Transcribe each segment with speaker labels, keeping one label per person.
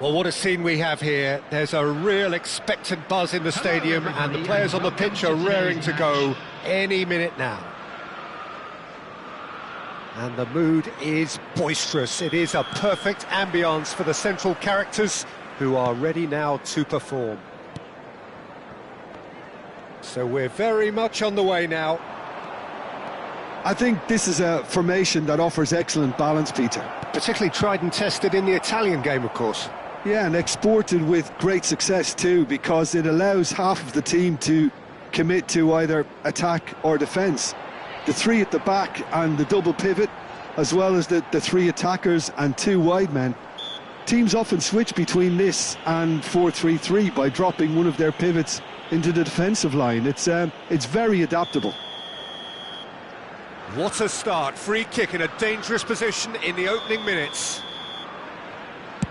Speaker 1: Well, what a scene we have here. There's a real expectant buzz in the stadium, and the players on the pitch are raring to go any minute now. And the mood is boisterous. It is a perfect ambience for the central characters who are ready now to perform. So we're very much on the way now.
Speaker 2: I think this is a formation that offers excellent balance, Peter.
Speaker 1: Particularly tried and tested in the Italian game, of course.
Speaker 2: Yeah, and exported with great success too, because it allows half of the team to commit to either attack or defence. The three at the back and the double pivot, as well as the three attackers and two wide men. Teams often switch between this and 4-3-3 by dropping one of their pivots into the defensive line. It's very adaptable.
Speaker 1: What a start. Free kick in a dangerous position in the opening minutes.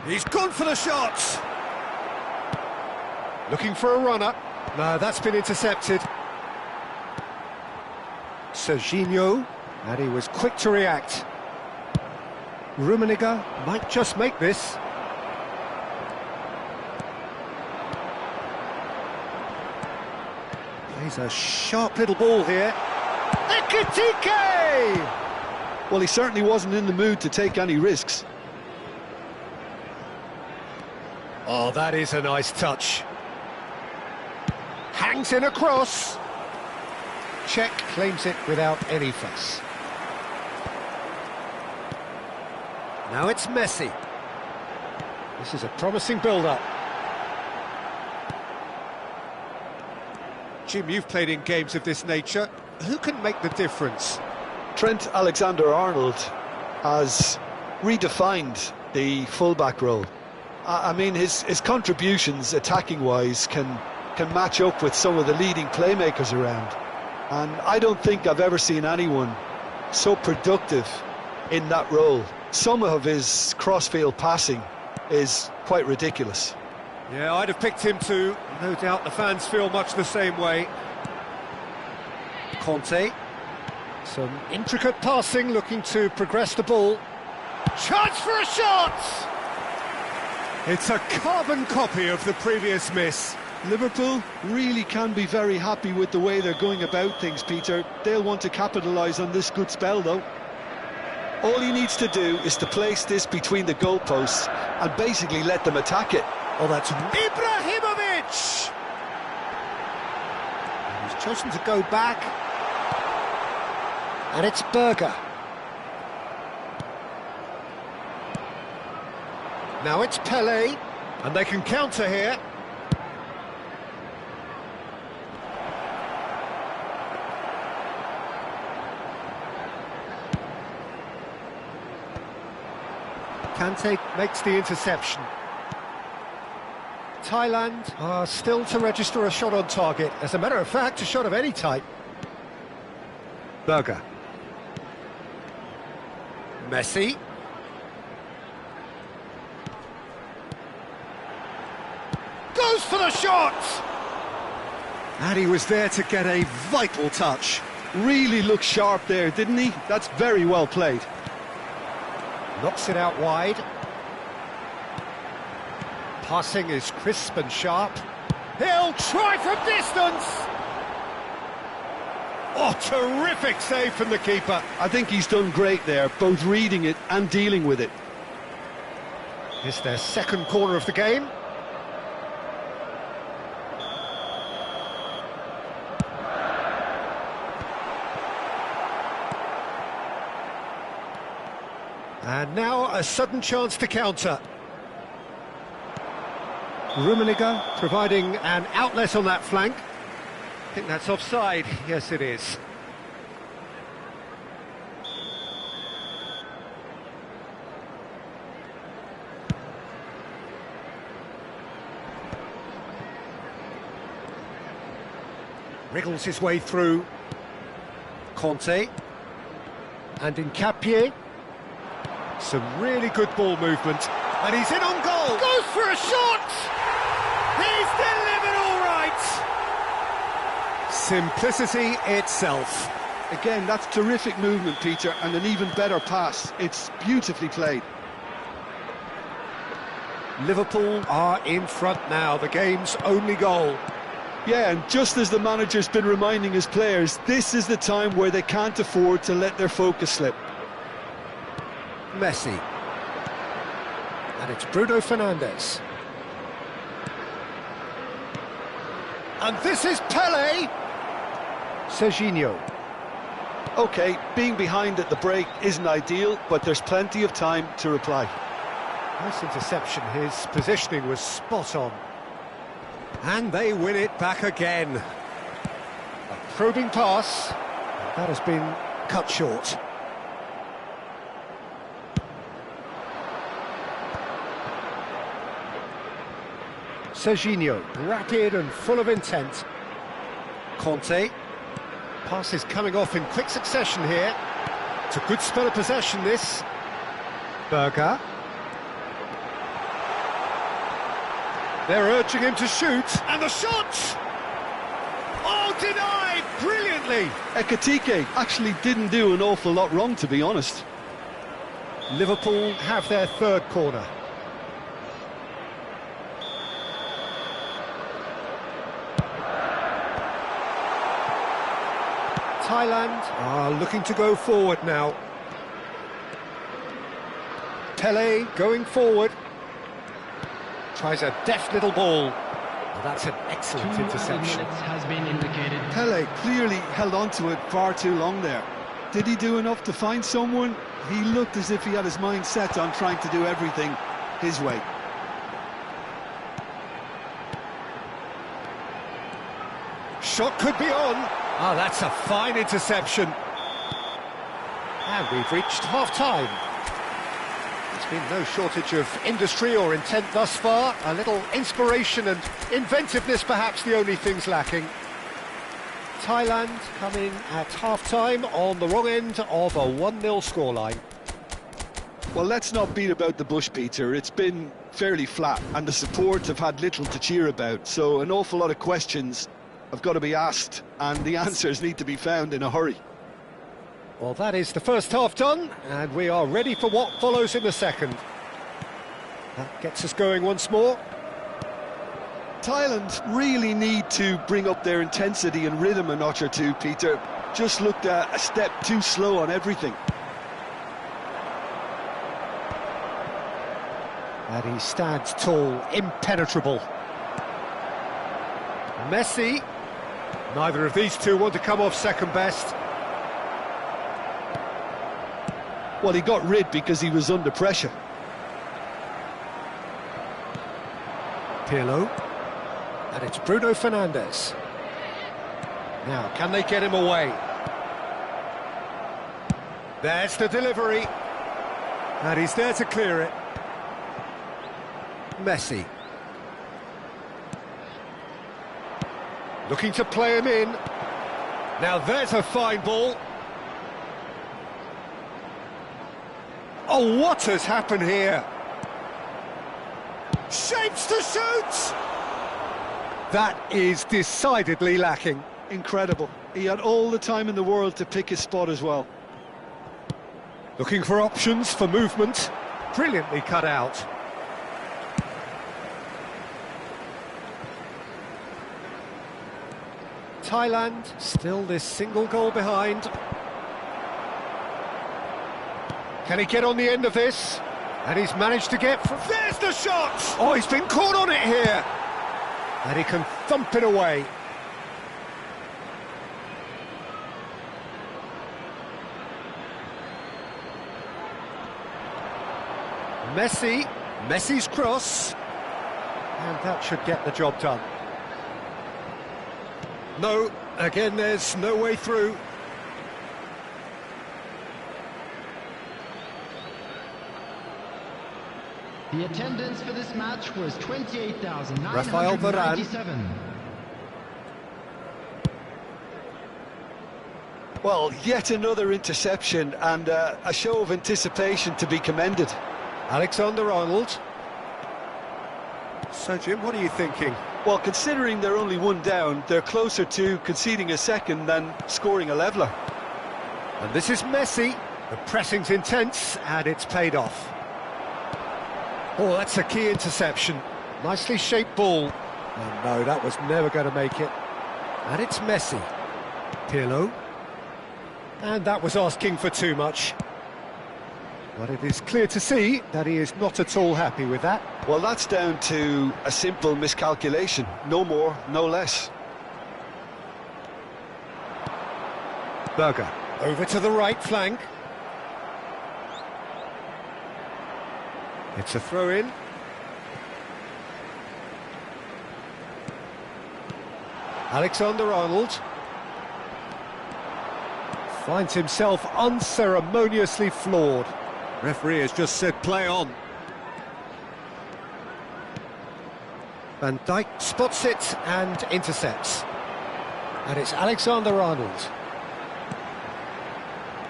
Speaker 1: He's gone for the shots. Looking for a runner. No, that's been intercepted. Serginho, and he was quick to react. Rummenigge might just make this. Plays a sharp little ball here. Ekitike!
Speaker 2: Well, he certainly wasn't in the mood to take any risks.
Speaker 1: Oh, that is a nice touch. Hangs in a cross. Czech claims it without any fuss. Now it's Messi. This is a promising build-up. Jim, you've played in games of this nature. Who can make the difference?
Speaker 2: Trent Alexander-Arnold has redefined the fullback role. I mean, his contributions attacking-wise can match up with some of the leading playmakers around. And I don't think I've ever seen anyone so productive in that role. Some of his cross-field passing is quite ridiculous.
Speaker 1: Yeah, I'd have picked him too. No doubt the fans feel much the same way. Conte. Some intricate passing, looking to progress the ball. Chance for a shot! It's a carbon copy of the previous miss.
Speaker 2: Liverpool really can be very happy with the way they're going about things, Peter. They'll want to capitalise on this good spell, though. All he needs to do is to place this between the goalposts and basically let them attack it.
Speaker 1: Oh, that's Ibrahimovic! He's chosen to go back. And it's Berger. Now it's Pele, and they can counter here. Kante makes the interception. Thailand are still to register a shot on target. As a matter of fact, a shot of any type. Berger. Messi. Goes for the shot! And he was there to get a vital touch.
Speaker 2: Really looked sharp there, didn't he? That's very well played.
Speaker 1: Knocks it out wide. Passing is crisp and sharp. He'll try from distance! Oh, terrific save from the keeper.
Speaker 2: I think he's done great there, both reading it and dealing with it.
Speaker 1: It's their second corner of the game. And now a sudden chance to counter. Rummenigge providing an outlet on that flank. I think that's offside. Yes, it is. Wriggles his way through. Conte. And Nkapie. Some really good ball movement. And he's in on goal. Goes for a shot! He's delivered all right! Simplicity itself.
Speaker 2: Again, that's terrific movement, Peter, and an even better pass. It's beautifully played.
Speaker 1: Liverpool are in front now, the game's only goal.
Speaker 2: Yeah, and just as the manager's been reminding his players, this is the time where they can't afford to let their focus slip.
Speaker 1: Messi. And it's Bruno Fernandes. And this is Pele. Serginho.
Speaker 2: OK, being behind at the break isn't ideal, but there's plenty of time to reply.
Speaker 1: Nice interception, his positioning was spot on. And they win it back again. A probing pass, that has been cut short. Serginho, rapid and full of intent. Conte. Pass is coming off in quick succession here. It's a good spell of possession, this. Berger. They're urging him to shoot, and the shot! Oh, denied! Brilliantly!
Speaker 2: Ekitike actually didn't do an awful lot wrong, to be honest.
Speaker 1: Liverpool have their third corner. Thailand are looking to go forward now. Pele going forward. Tries a deft little ball. Well, that's an excellent interception.
Speaker 3: Has been indicated.
Speaker 2: Pele clearly held on to it far too long there. Did he do enough to find someone? He looked as if he had his mind set on trying to do everything his way.
Speaker 1: Shot could be on. Oh, that's a fine interception. And we've reached half-time. There's been no shortage of industry or intent thus far. A little inspiration and inventiveness, perhaps the only things lacking. Thailand coming at half-time on the wrong end of a 1-0 scoreline.
Speaker 2: Well, let's not beat about the bush, Peter. It's been fairly flat, and the support have had little to cheer about. So an awful lot of questions have got to be asked, and the answers need to be found in a hurry.
Speaker 1: Well, that is the first half done, and we are ready for what follows in the second. That gets us going once more.
Speaker 2: Thailand really need to bring up their intensity and rhythm a notch or two, Peter. Just looked a step too slow on everything.
Speaker 1: And he stands tall, impenetrable. Messi. Neither of these two want to come off second best.
Speaker 2: Well, he got rid because he was under pressure.
Speaker 1: Pirlo. And it's Bruno Fernandes. Now, can they get him away? There's the delivery. And he's there to clear it. Messi. Looking to play him in. Now there's a fine ball. Oh, what has happened here? Shapes to shoot! That is decidedly lacking.
Speaker 2: Incredible. He had all the time in the world to pick his spot as well.
Speaker 1: Looking for options for movement. Brilliantly cut out. Thailand still this single goal behind. Can he get on the end of this? And he's managed to get... There's the shot! Oh, he's been caught on it here! And he can thump it away. Messi's cross. And that should get the job done. No, again there's no way through.
Speaker 3: The attendance for this match was 28,997.
Speaker 1: Rafael Varane.
Speaker 2: Well, yet another interception and a show of anticipation to be commended.
Speaker 1: Alexander-Arnold. So, Jim, what are you thinking?
Speaker 2: Well, considering they're only one down, they're closer to conceding a second than scoring a leveller.
Speaker 1: And this is Messi. The pressing's intense, and it's paid off. Oh, that's a key interception. Nicely shaped ball. Oh, no, that was never going to make it. And it's Messi. Pirlo. And that was asking for too much. But it is clear to see that he is not at all happy with that.
Speaker 2: Well, that's down to a simple miscalculation. No more, no less.
Speaker 1: Berger. Over to the right flank. It's a throw-in. Alexander-Arnold finds himself unceremoniously floored. Referee has just said play on. Van Dijk spots it and intercepts. And it's Alexander-Arnold.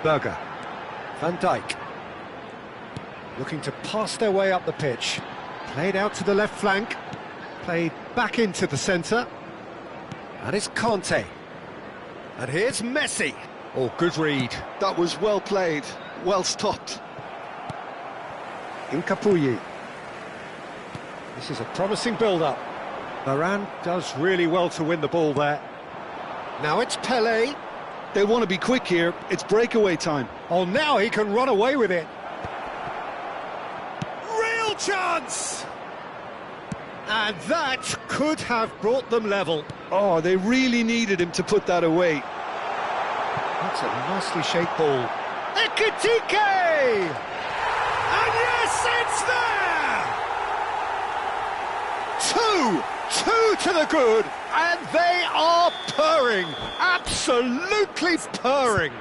Speaker 1: Berger. Van Dijk. Looking to pass their way up the pitch. Played out to the left flank. Played back into the centre. And it's Conte. And here's Messi. Oh, good read.
Speaker 2: That was well played, well stopped.
Speaker 1: Incapuyi. This is a promising build-up. Varane does really well to win the ball there. Now it's Pele.
Speaker 2: They want to be quick here. It's breakaway time.
Speaker 1: Oh, now he can run away with it. Real chance! And that could have brought them level.
Speaker 2: Oh, they really needed him to put that away.
Speaker 1: That's a nicely shaped ball. Ekitike! And yes, it's there! Two to the good, and they are purring, absolutely purring.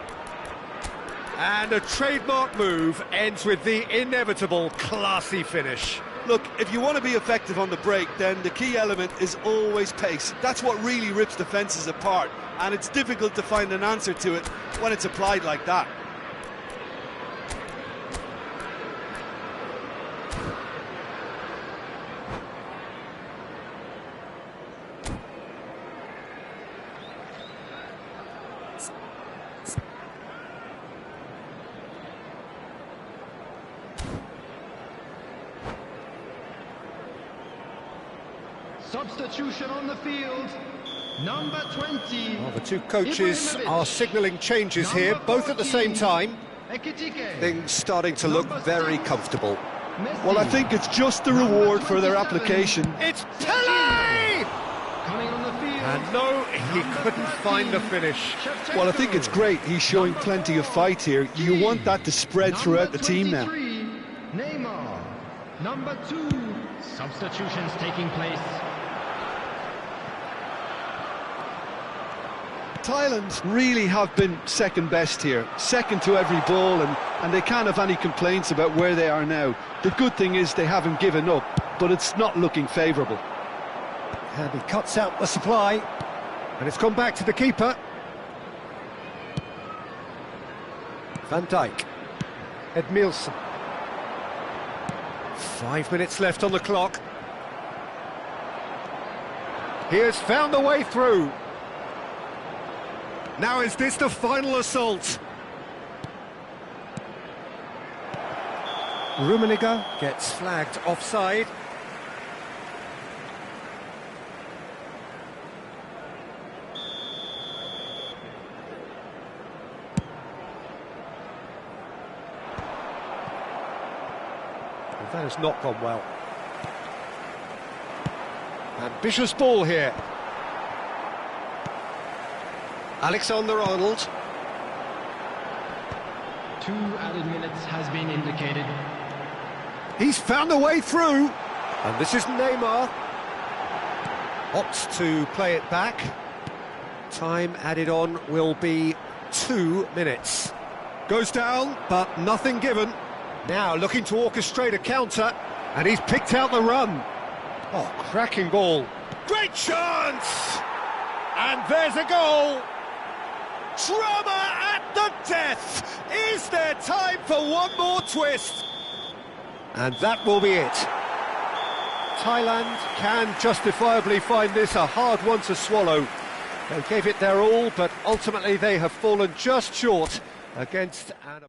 Speaker 1: And a trademark move ends with the inevitable classy finish.
Speaker 2: Look, if you want to be effective on the break, then the key element is always pace. That's what really rips defences apart, and it's difficult to find an answer to it when it's applied like that.
Speaker 3: Substitution on the field, number 20.
Speaker 1: Well, the two coaches are signalling changes here, both at the same time.
Speaker 3: Ekitike.
Speaker 1: Things starting to look very comfortable.
Speaker 2: Well, I think it's just the reward for their application.
Speaker 1: It's Pele!
Speaker 3: Coming on the field.
Speaker 1: And no, he couldn't find the finish.
Speaker 2: Well, I think it's great. He's showing plenty of fight here. You want that to spread throughout the team now.
Speaker 3: Neymar, number 2. Substitutions taking place.
Speaker 2: Thailand really have been second best here, second to every ball, and they can't have any complaints about where they are now. The good thing is they haven't given up, but it's not looking favourable.
Speaker 1: And he cuts out the supply, and it's gone back to the keeper. Van Dijk, Edmilson. 5 minutes left on the clock. He has found a way through. Now is this the final assault? Rummenigge gets flagged offside. And that has not gone well. Ambitious ball here. Alexander-Arnold.
Speaker 3: 2 added minutes has been indicated.
Speaker 1: He's found a way through. And this is Neymar. Opts to play it back. Time added on will be 2 minutes. Goes down, but nothing given. Now looking to orchestrate a counter. And he's picked out the run. Oh, cracking ball. Great chance! And there's a goal. Drama at the death! Is there time for one more twist? And that will be it. Thailand can justifiably find this a hard one to swallow. They gave it their all, but ultimately they have fallen just short against an...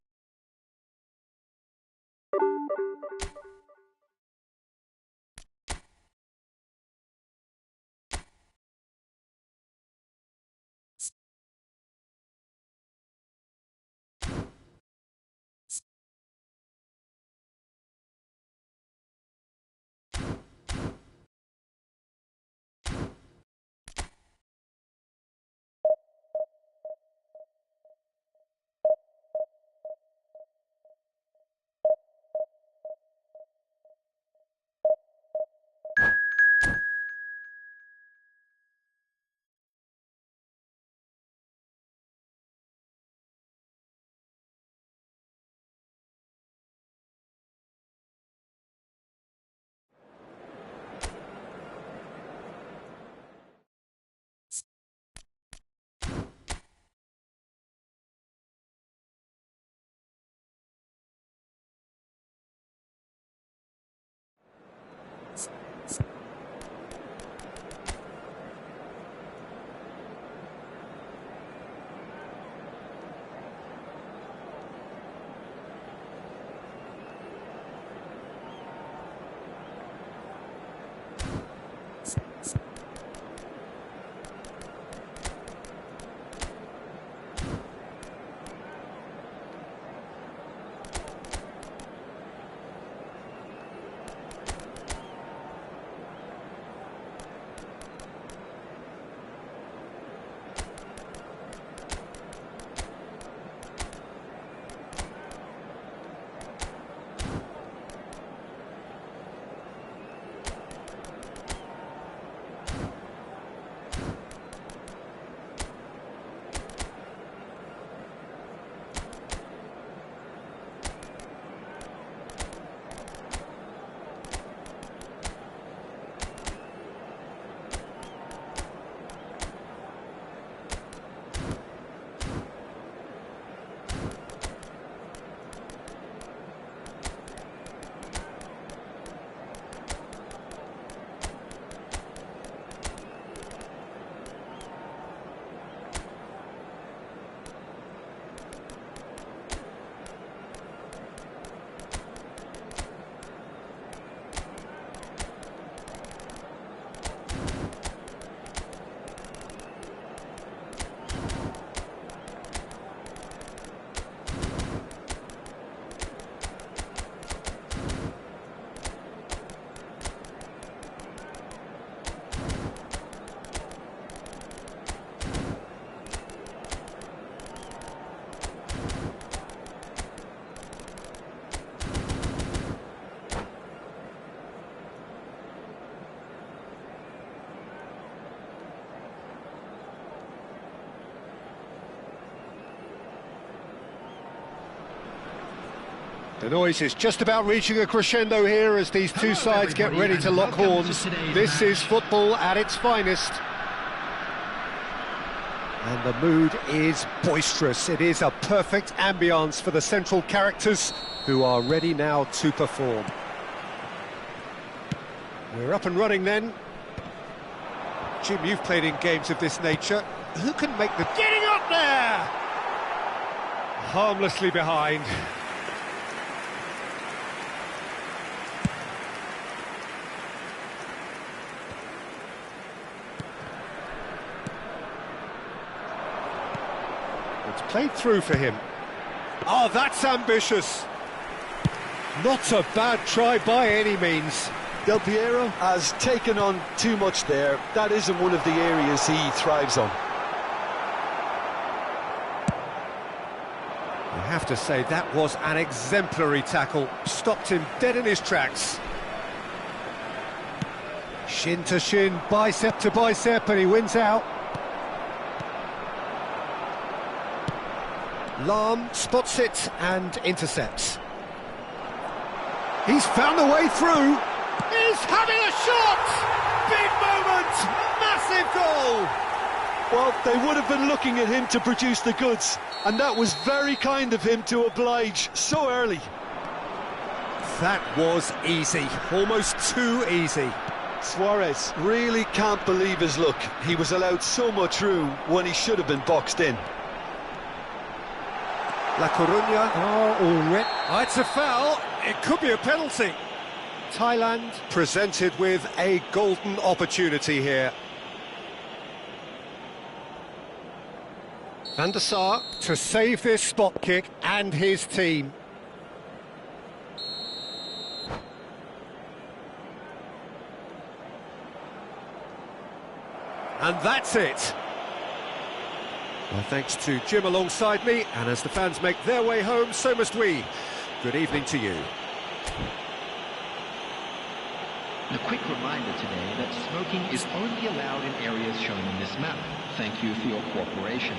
Speaker 1: The noise is just about reaching a crescendo here as these two sides get ready to lock horns. This is football at its finest. And the mood is boisterous. It is a perfect ambience for the central characters who are ready now to perform. We're up and running then. Jim, you've played in games of this nature. Who can make the... Getting up there! Harmlessly behind. It's played through for him. Oh, that's ambitious. Not a bad try by any means.
Speaker 2: Del Piero has taken on too much there. That isn't one of the areas he thrives on.
Speaker 1: I have to say, that was an exemplary tackle. Stopped him dead in his tracks. Shin to shin, bicep to bicep, and he wins out. Lahm spots it and intercepts. He's found a way through. He's having a shot! Big moment! Massive goal!
Speaker 2: Well, they would have been looking at him to produce the goods, and that was very kind of him to oblige so early.
Speaker 1: That was easy, almost too easy.
Speaker 2: Suarez really can't believe his luck. He was allowed so much room when he should have been boxed in.
Speaker 1: La Coruña are already... Oh, it's a foul. It could be a penalty. Thailand presented with a golden opportunity here. Van der Sar to save this spot kick and his team. And that's it. Well, thanks to Jim alongside me, and as the fans make their way home, so must we. Good evening to you.
Speaker 3: A quick reminder today that smoking is only allowed in areas shown in this map. Thank you for your cooperation.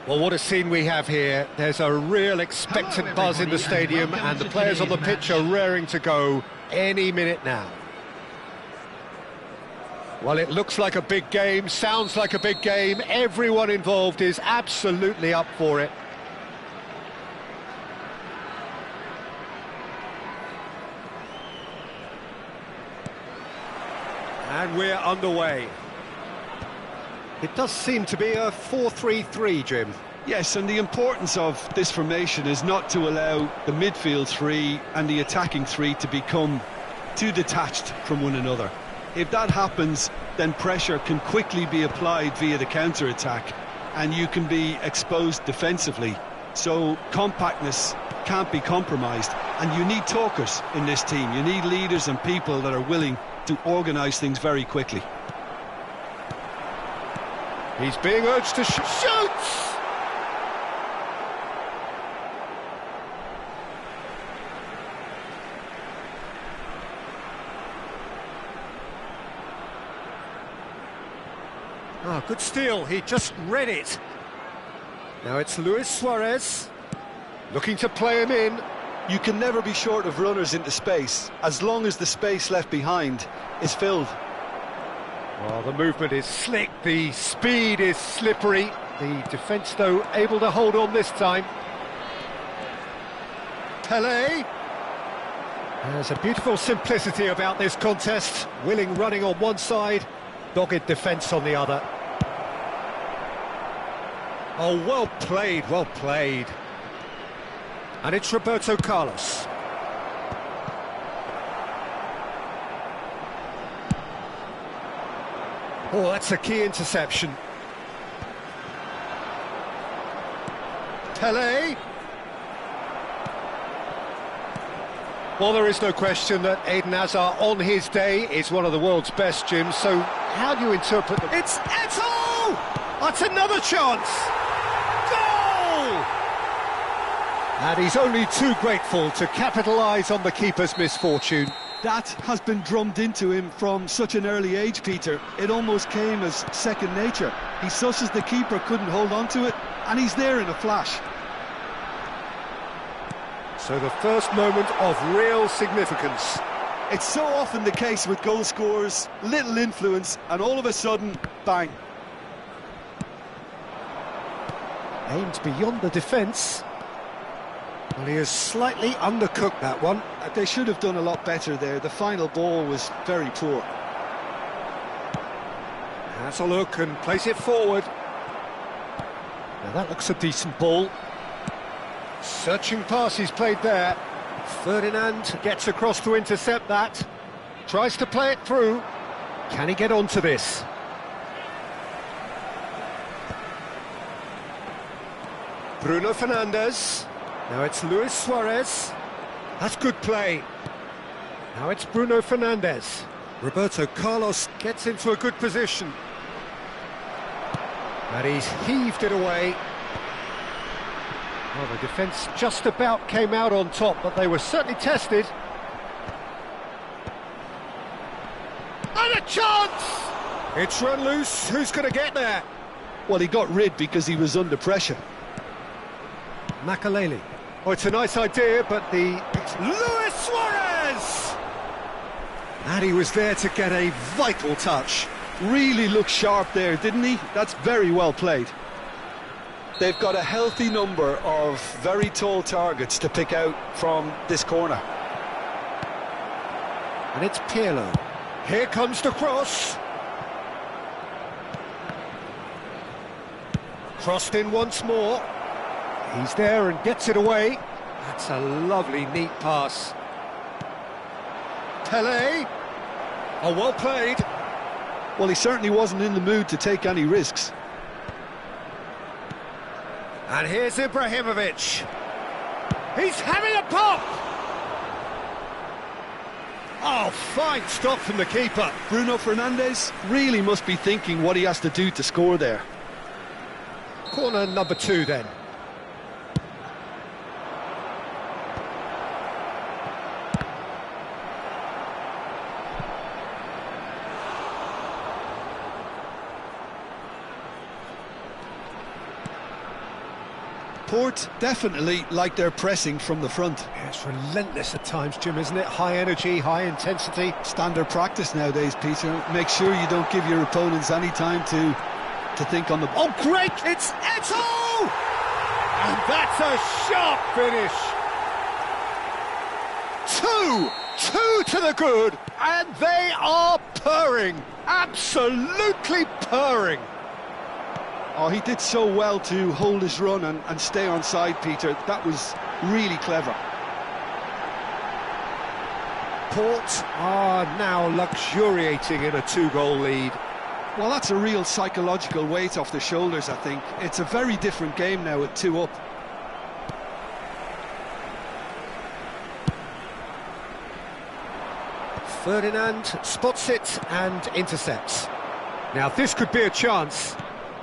Speaker 1: Well, what a scene we have here. There's a real expectant buzz in the stadium, and the players on the pitch are raring to go any minute now. Well, it looks like a big game, sounds like a big game. Everyone involved is absolutely up for it. And we're underway. It does seem to be a 4-3-3, Jim.
Speaker 2: Yes, and the importance of this formation is not to allow the midfield three and the attacking three to become too detached from one another. If that happens, then pressure can quickly be applied via the counter-attack, and you can be exposed defensively. So compactness can't be compromised, and you need talkers in this team. You need leaders and people that are willing to organise things very quickly.
Speaker 1: He's being urged to shoots! Oh, good steal, he just read it. Now it's Luis Suarez, looking to play him in.
Speaker 2: You can never be short of runners into space, as long as the space left behind is filled.
Speaker 1: Well, the movement is slick, the speed is slippery. The defence, though, able to hold on this time. Pelé. There's a beautiful simplicity about this contest. Willing running on one side, dogged defence on the other. Oh, well played, well played. And it's Roberto Carlos. Oh, that's a key interception. Pelé. Well, there is no question that Eden Hazard on his day is one of the world's best, Jim, so how do you interpret the... It's Eto'o! That's another chance! Goal! And he's only too grateful to capitalise on the keeper's misfortune.
Speaker 2: That has been drummed into him from such an early age, Peter. It almost came as second nature. He susses the keeper couldn't hold on to it, and he's there in a flash.
Speaker 1: So the first moment of real significance.
Speaker 2: It's so often the case with goal scorers, little influence, and all of a sudden, bang.
Speaker 1: Aimed beyond the defence. Well, he has slightly undercooked that one.
Speaker 2: They should have done a lot better there. The final ball was very poor.
Speaker 1: Has a look and plays it forward. Now that looks a decent ball. Searching pass he's played there. Ferdinand gets across to intercept that. Tries to play it through. Can he get onto this? Bruno Fernandes. Now it's Luis Suarez. That's good play. Now it's Bruno Fernandes. Roberto Carlos gets into a good position. And he's heaved it away. Well, the defence just about came out on top, but they were certainly tested. And a chance! It's run loose. Who's going to get there?
Speaker 2: Well, he got rid because he was under pressure.
Speaker 1: Makaleli. Oh, it's a nice idea, but it's Luis Suarez! And he was there to get a vital touch.
Speaker 2: Really looked sharp there, didn't he? That's very well played. They've got a healthy number of very tall targets to pick out from this corner.
Speaker 1: And it's Pirlo. Here comes the cross. Crossed in once more. He's there and gets it away. That's a lovely, neat pass. Pelé. Oh, well played.
Speaker 2: Well, he certainly wasn't in the mood to take any risks.
Speaker 1: And here's Ibrahimovic. He's having a pop! Oh, fine stop from the keeper.
Speaker 2: Bruno Fernandes really must be thinking what he has to do to score there.
Speaker 1: Corner number 2 then.
Speaker 2: Port definitely like their pressing from the front.
Speaker 1: Yeah, it's relentless at times, Jim, isn't it? High energy, high intensity.
Speaker 2: Standard practice nowadays, Peter. Make sure you don't give your opponents any time to think on the...
Speaker 1: Oh, great! It's Eto! And that's a sharp finish. Two to the good, and they are purring. Absolutely purring.
Speaker 2: Oh, he did so well to hold his run and stay on side, Peter. That was really clever.
Speaker 1: Port are now luxuriating in a 2-goal lead.
Speaker 2: Well, that's a real psychological weight off the shoulders, I think. It's a very different game now at 2 up.
Speaker 1: Ferdinand spots it and intercepts. Now this could be a chance.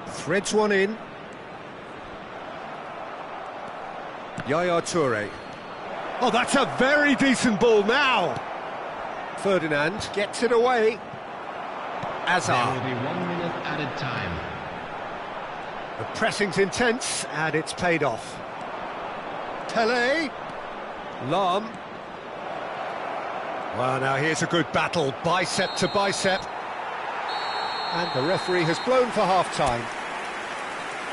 Speaker 1: Threads one in. Yaya Toure. Oh, that's a very decent ball now. Ferdinand gets it away. Azar.
Speaker 3: There will be 1 minute added time.
Speaker 1: The pressing's intense and it's paid off. Pele. Lam. Well, now here's a good battle, bicep to bicep. And the referee has blown for half-time.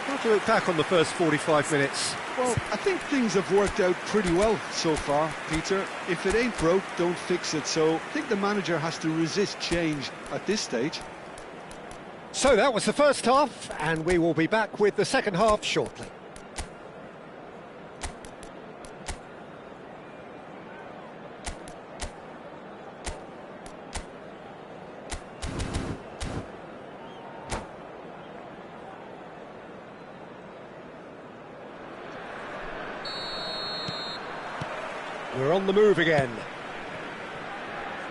Speaker 1: How to look back on the first 45 minutes?
Speaker 2: Well, I think things have worked out pretty well so far, Peter. If it ain't broke, don't fix it. So I think the manager has to resist change at this stage.
Speaker 1: So that was the first half, and we will be back with the second half shortly. We're on the move again.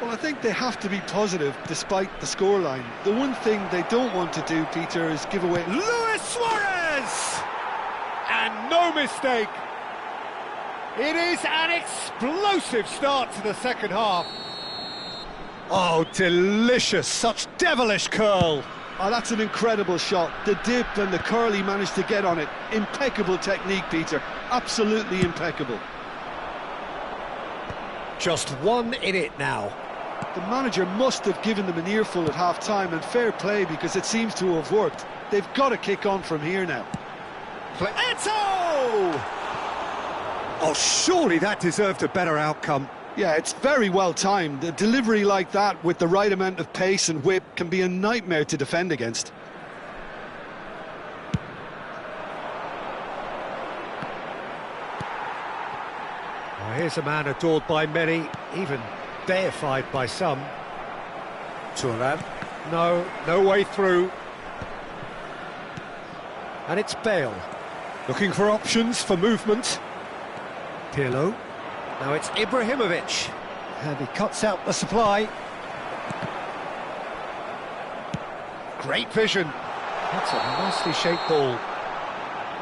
Speaker 2: Well, I think they have to be positive despite the scoreline. The one thing they don't want to do, Peter, is give away...
Speaker 1: Luis Suarez! And no mistake. It is an explosive start to the second half. Oh, delicious. Such devilish curl.
Speaker 2: Oh, that's an incredible shot. The dip and the curl he managed to get on it. Impeccable technique, Peter. Absolutely impeccable.
Speaker 1: Just one in it now.
Speaker 2: The manager must have given them an earful at half-time, and fair play because it seems to have worked. They've got to kick on from here now.
Speaker 1: Eto! Oh, surely that deserved a better outcome.
Speaker 2: Yeah, it's very well timed. A delivery like that with the right amount of pace and whip can be a nightmare to defend against.
Speaker 1: Oh, here's a man adored by many, even deified by some. Thuram. No way through. And it's Bale. Looking for options for movement. Pirlo. Now it's Ibrahimovic. And he cuts out the supply. Great vision. That's a nicely shaped ball.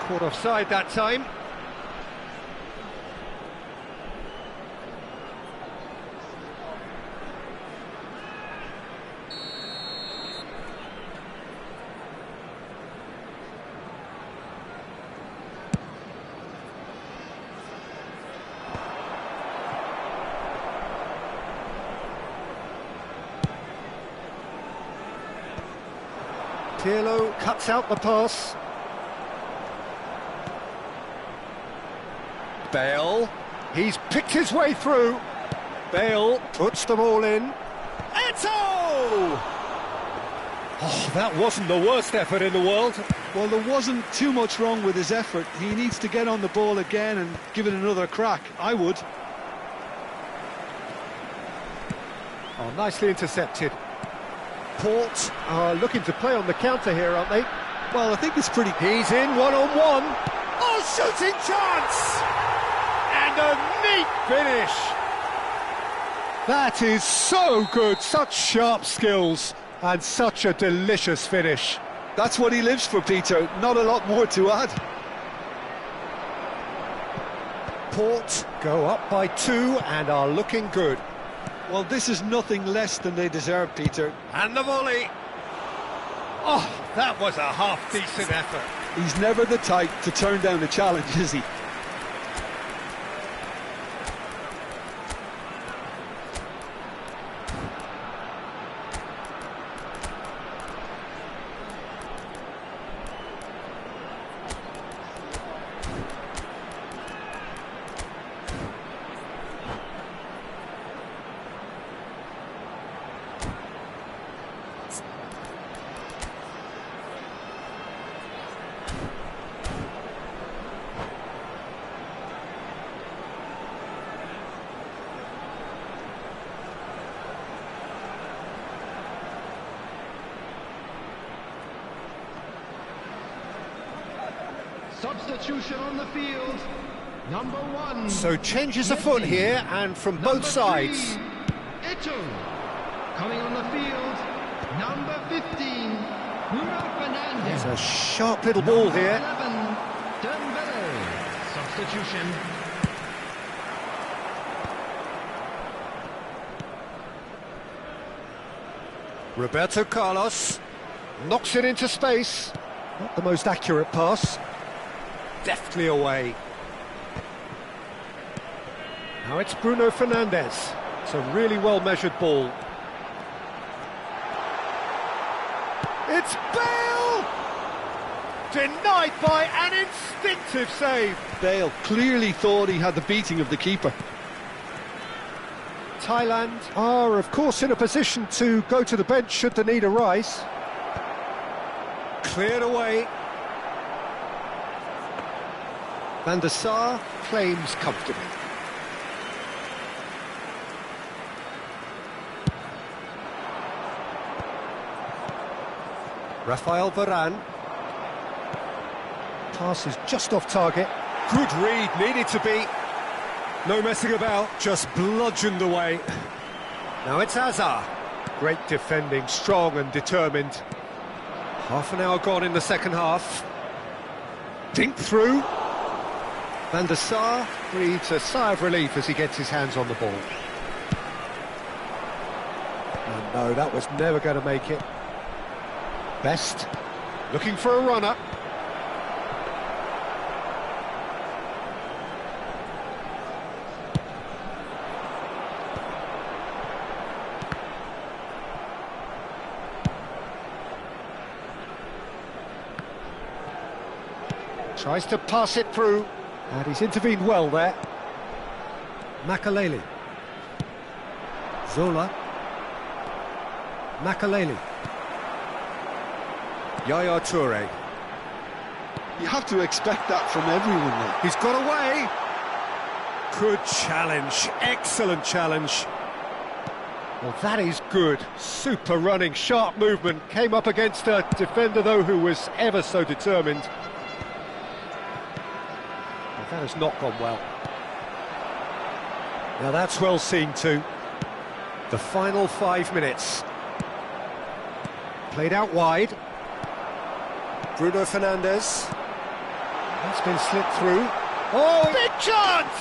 Speaker 1: Caught offside that time. Pirlo cuts out the pass. Bale, he's picked his way through. Bale puts them all in. Eto! Oh, that wasn't the worst effort in the world.
Speaker 2: Well, there wasn't too much wrong with his effort. He needs to get on the ball again and give it another crack. I would.
Speaker 1: Oh, nicely intercepted. Port are looking to play on the counter here, aren't they?
Speaker 2: Well, I think it's pretty...
Speaker 1: He's in one-on-one. Oh, shooting chance! And a neat finish. That is so good. Such sharp skills and such a delicious finish.
Speaker 2: That's what he lives for, Peter. Not a lot more to add.
Speaker 1: Port go up by 2 and are looking good.
Speaker 2: Well, this is nothing less than they deserve, Peter.
Speaker 1: And the volley. Oh, that was a half-decent effort.
Speaker 2: He's never the type to turn down a challenge, is he?
Speaker 3: Substitution on the field, number 1.
Speaker 1: So changes afoot here, and from both sides.
Speaker 3: Eto. Coming on the field, number 15, Bruno Fernandes.
Speaker 1: It's a sharp little ball here.
Speaker 3: 11, Dembele. Substitution.
Speaker 1: Roberto Carlos knocks it into space. Not the most accurate pass. Deftly away. Now it's Bruno Fernandes. It's a really well-measured ball. It's Bale! Denied by an instinctive save.
Speaker 2: Bale clearly thought he had the beating of the keeper.
Speaker 1: Thailand are, of course, in a position to go to the bench should the need arise. Cleared away. Van der Sar claims comfortably. Rafael Varane. Pass is just off target. Good read, needed to be. No messing about, just bludgeoned away. Now it's Hazard. Great defending, strong and determined. Half an hour gone in the second half. Dink through. Van der Sar breathes a sigh of relief as he gets his hands on the ball. And no, that was never going to make it. Best, looking for a runner. Tries to pass it through, and he's intervened well there. Makaleli. Zola. Makaleli. Yaya Toure.
Speaker 2: You have to expect that from everyone now.
Speaker 1: He's got away. Good challenge, excellent challenge. Well, that is good. Super running, sharp movement. Came up against a defender, though, who was ever so determined. That has not gone well. Now that's well seen too. The final 5 minutes. Played out wide. Bruno Fernandes. That's been slipped through. Oh, big chance!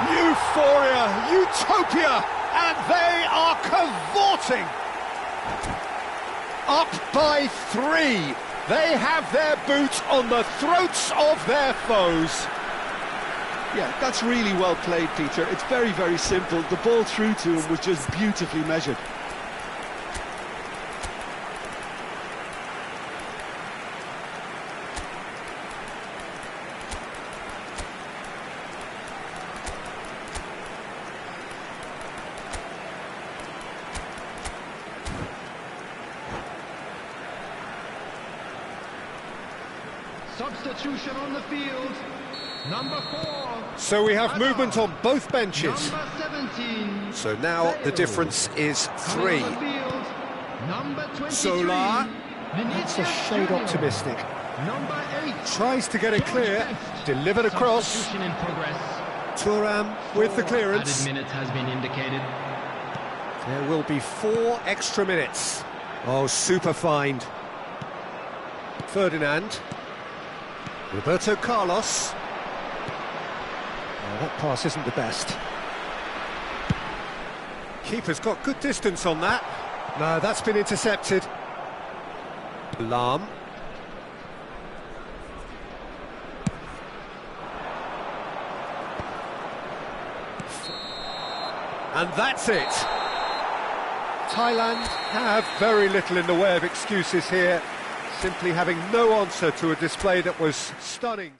Speaker 1: Euphoria, utopia, and they are cavorting. Up by 3. They have their boot on the throats of their foes.
Speaker 2: Yeah, that's really well played, Peter. It's very, very simple. The ball through to him was just beautifully measured.
Speaker 3: Substitution on the field, number 4.
Speaker 1: So we have movement on both benches.
Speaker 3: Number 17.
Speaker 1: So now the difference is 3.
Speaker 3: On the field, number 23.
Speaker 1: Solar. That's a shade optimistic.
Speaker 3: Number 8.
Speaker 1: Tries to get it clear. Delivered across.
Speaker 3: Substitution in progress.
Speaker 1: Thuram with the clearance.
Speaker 3: Added minutes has been indicated.
Speaker 1: There will be 4 extra minutes. Oh, super find. Ferdinand. Roberto Carlos. Oh, that pass isn't the best. Keeper's got good distance on that. No, that's been intercepted. Lam. And that's it. Thailand have very little in the way of excuses here, simply having no answer to a display that was stunning.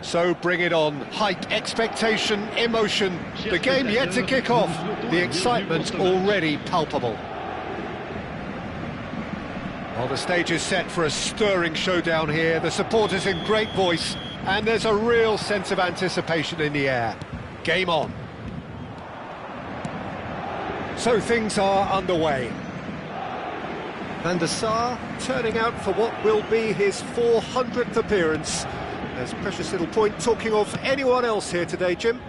Speaker 1: So bring it on. Hype, expectation, emotion. The game yet to kick off. The excitement already palpable. Well, the stage is set for a stirring showdown here. The supporters in great voice, and there's a real sense of anticipation in the air. Game on. So things are underway. Van der Sar turning out for what will be his 400th appearance. There's precious little point talking of anyone else here today, Jim.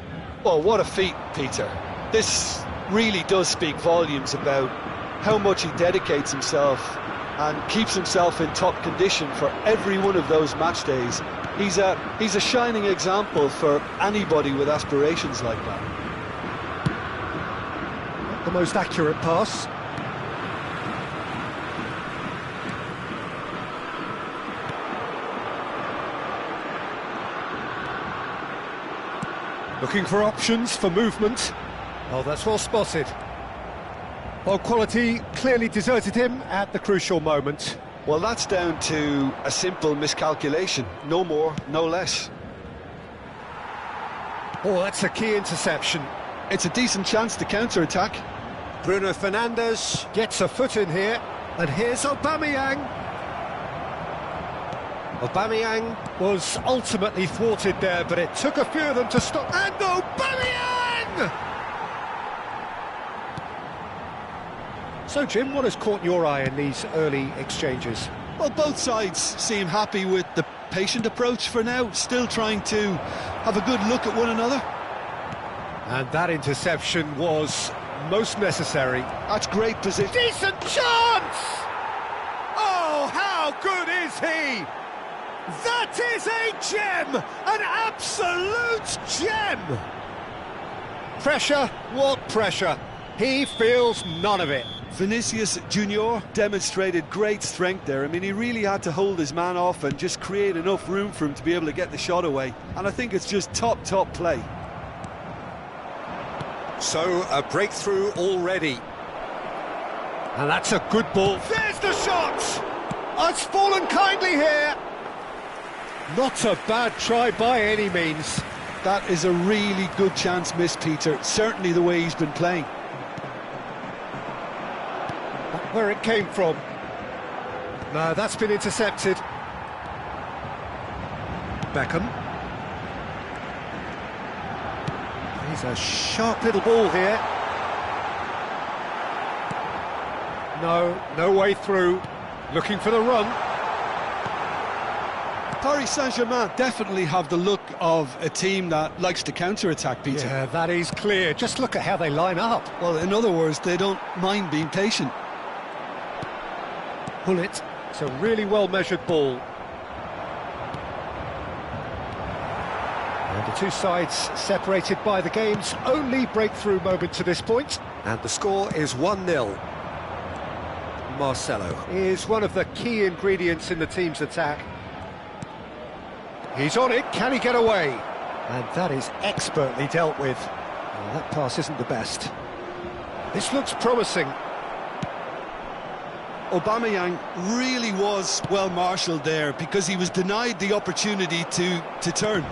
Speaker 2: Well, what a feat, Peter. This really does speak volumes about how much he dedicates himself and keeps himself in top condition for every one of those match days. He's a shining example for anybody with aspirations like that.
Speaker 1: Not the most accurate pass. Looking for options for movement. Oh, that's well spotted. Well, quality clearly deserted him at the crucial moment.
Speaker 2: Well, that's down to a simple miscalculation. No more, no less.
Speaker 1: Oh, that's a key interception.
Speaker 2: It's a decent chance to counter-attack.
Speaker 1: Bruno Fernandes gets a foot in here. And here's Aubameyang. Aubameyang was ultimately thwarted there, but it took a few of them to stop. And Aubameyang! So, Jim, what has caught your eye in these early exchanges?
Speaker 2: Well, both sides seem happy with the patient approach for now, still trying to have a good look at one another.
Speaker 1: And that interception was most necessary.
Speaker 2: That's great position.
Speaker 1: Decent chance! Oh, how good is he? That is a gem! An absolute gem! Pressure? What pressure? He feels none of it.
Speaker 2: Vinicius Junior demonstrated great strength there. I mean, he really had to hold his man off and just create enough room for him to be able to get the shot away. And I think it's just top play.
Speaker 1: So, a breakthrough already. And that's a good ball. There's the shot! It's fallen kindly here. Not a bad try by any means.
Speaker 2: That is a really good chance missed, Peter. Certainly the way he's been playing.
Speaker 1: Where it came from. No, that's been intercepted. Beckham. He's a sharp little ball here. No way through. Looking for the run.
Speaker 2: Paris Saint-Germain definitely have the look of a team that likes to counter-attack, Peter.
Speaker 1: Yeah, that is clear. Just look at how they line up.
Speaker 2: Well, in other words, they don't mind being patient.
Speaker 1: Pull it. It's a really well-measured ball. And the two sides separated by the game's only breakthrough moment to this point. And the score is 1-0. Marcelo is one of the key ingredients in the team's attack. He's on it, can he get away? And that is expertly dealt with. Well, that pass isn't the best. This looks promising.
Speaker 2: Aubameyang really was well marshalled there because he was denied the opportunity to turn.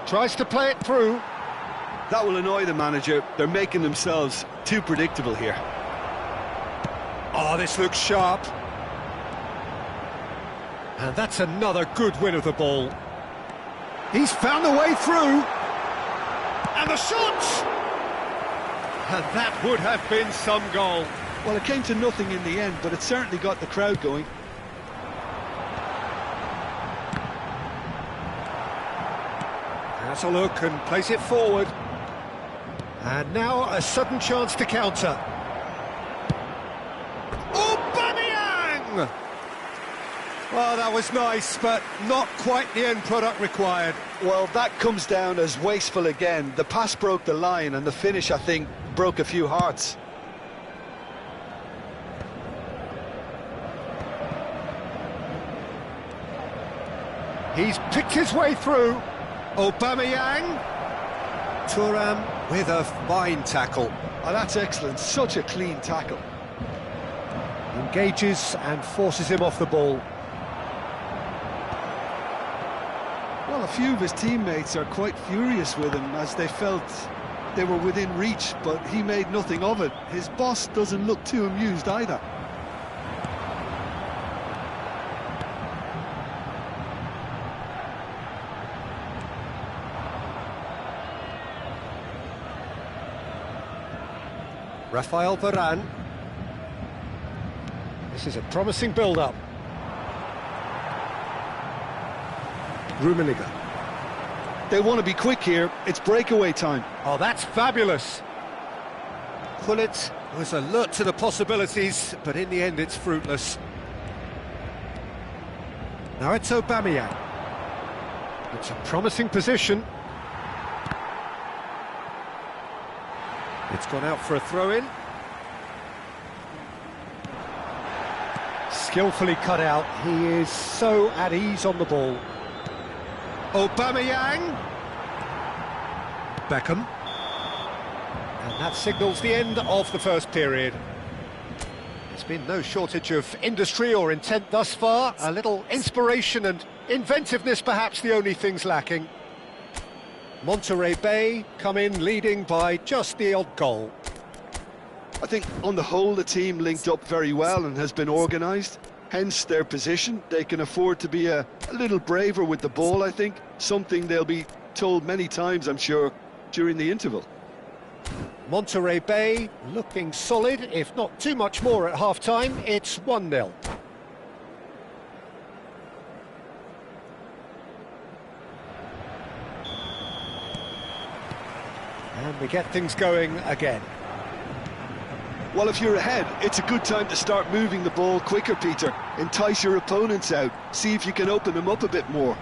Speaker 1: Tries to play it through.
Speaker 2: That will annoy the manager. They're making themselves too predictable here.
Speaker 1: Oh, this looks sharp. And that's another good win of the ball. He's found a way through. And the shot! And that would have been some goal.
Speaker 2: Well, it came to nothing in the end, but it certainly got the crowd going.
Speaker 1: Has a look and plays it forward. And now a sudden chance to counter. Aubameyang! Well, that was nice, but not quite the end product required.
Speaker 2: Well, that comes down as wasteful again. The pass broke the line, and the finish, I think, broke a few hearts.
Speaker 1: He's picked his way through. Aubameyang. Thuram with a fine tackle.
Speaker 2: Oh, that's excellent. Such a clean tackle.
Speaker 1: Engages and forces him off the ball.
Speaker 2: Well, a few of his teammates are quite furious with him as they felt they were within reach, but he made nothing of it. His boss doesn't look too amused either.
Speaker 1: Rafael Varane. This is a promising build-up. Rummenigge.
Speaker 2: They want to be quick here. It's breakaway time.
Speaker 1: Oh, that's fabulous. Gullit was alert to the possibilities, but in the end it's fruitless. Now it's Aubameyang. It's a promising position. It's gone out for a throw-in. Skillfully cut out. He is so at ease on the ball. Aubameyang. Beckham. And that signals the end of the first period. There's been no shortage of industry or intent thus far. A little inspiration and inventiveness, perhaps the only things lacking. Monterey Bay come in leading by just the odd goal.
Speaker 2: I think on the whole the team linked up very well and has been organised, hence their position. They can afford to be a little braver with the ball, I think, something they'll be told many times, I'm sure, during the interval.
Speaker 1: Monterey Bay looking solid, if not too much more at half-time. It's 1-0. And we get things going again.
Speaker 2: Well, if you're ahead, it's a good time to start moving the ball quicker, Peter. Entice your opponents out, see if you can open them up a bit more.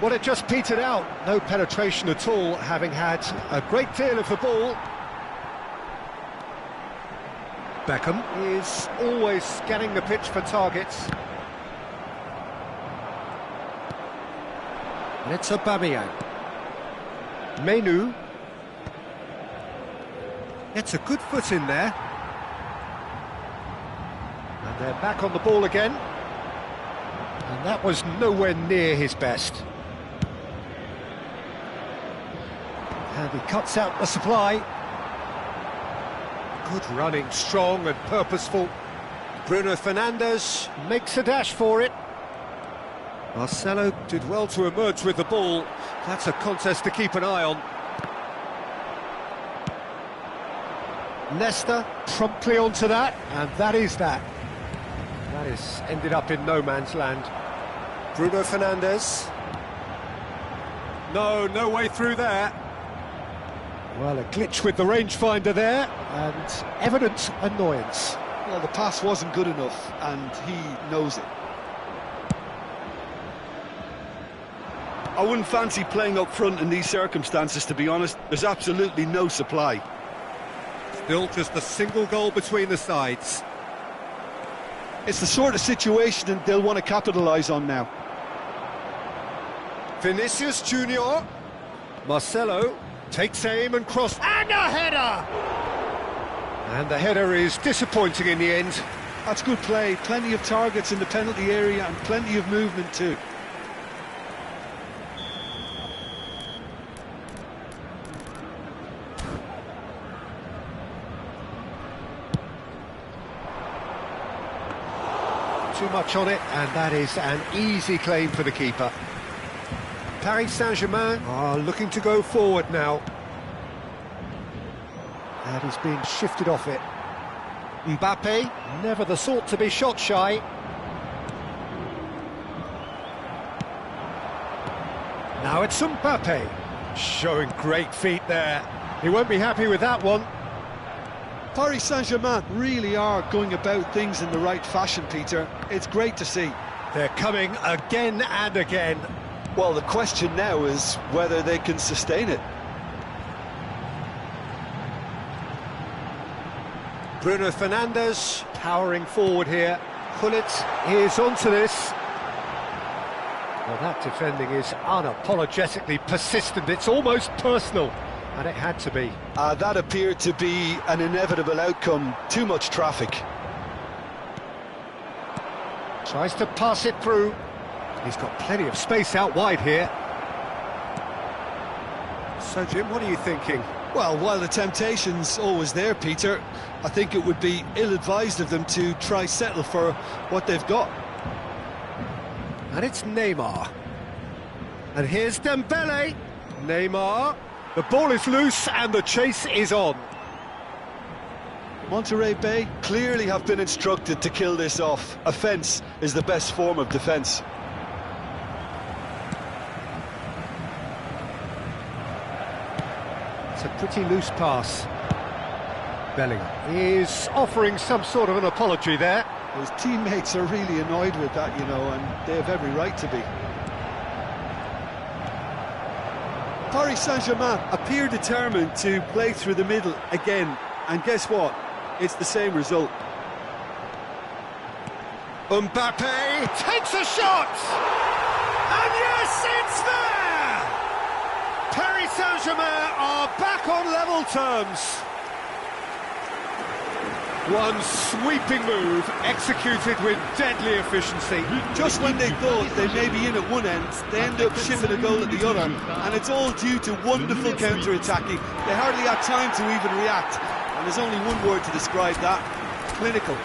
Speaker 1: Well, it just petered out. No penetration at all, having had a great deal of the ball. Beckham is always scanning the pitch for targets. And it's Aubameyang. Menu. It's a good foot in there. And they're back on the ball again. And that was nowhere near his best. And he cuts out the supply. Good running, strong and purposeful. Bruno Fernandes makes a dash for it. Marcelo did well to emerge with the ball. That's a contest to keep an eye on. Nesta promptly onto that, and that is that. That is ended up in no man's land. Bruno Fernandes. No way through there. Well, a glitch with the rangefinder there, and evident annoyance.
Speaker 2: Well, the pass wasn't good enough, and he knows it. I wouldn't fancy playing up front in these circumstances, to be honest. There's absolutely no supply.
Speaker 1: Still just a single goal between the sides.
Speaker 2: It's the sort of situation that they'll want to capitalise on now.
Speaker 1: Vinicius Junior. Marcelo takes aim and cross, and a header! And the header is disappointing in the end.
Speaker 2: That's good play, plenty of targets in the penalty area and plenty of movement too.
Speaker 1: Too much on it, and that is an easy claim for the keeper. Paris Saint-Germain are looking to go forward now. And he's been shifted off it. Mbappe, never the sort to be shot shy. Now it's Mbappe, showing great feet there. He won't be happy with that one.
Speaker 2: Paris Saint-Germain really are going about things in the right fashion, Peter. It's great to see.
Speaker 1: They're coming again and again.
Speaker 2: Well, the question now is whether they can sustain it.
Speaker 1: Bruno Fernandes powering forward here. Gullit is onto this. Well, that defending is unapologetically persistent. It's almost personal, and it had to be.
Speaker 2: That appeared to be an inevitable outcome. Too much traffic.
Speaker 1: Tries to pass it through. He's got plenty of space out wide here. So, Jim, what are you thinking?
Speaker 2: Well, while the temptation's always there, Peter, I think it would be ill-advised of them to try settle for what they've got.
Speaker 1: And it's Neymar. And here's Dembele. Neymar. The ball is loose and the chase is on.
Speaker 2: Monterey Bay clearly have been instructed to kill this off. Offence is the best form of defence.
Speaker 1: It's a pretty loose pass. Bellingham is offering some sort of an apology there.
Speaker 2: His teammates are really annoyed with that, you know, and they have every right to be. Paris Saint-Germain appear determined to play through the middle again, and guess what? It's the same result.
Speaker 1: Mbappe takes a shot! And yes, it's there! Paris Saint-Germain are back on level terms. One sweeping move, executed with deadly efficiency.
Speaker 2: Just when they thought they may be in at one end, they end up shipping a goal at the other, and it's all due to wonderful counter-attacking. They hardly had time to even react, and there's only one word to describe that: clinical.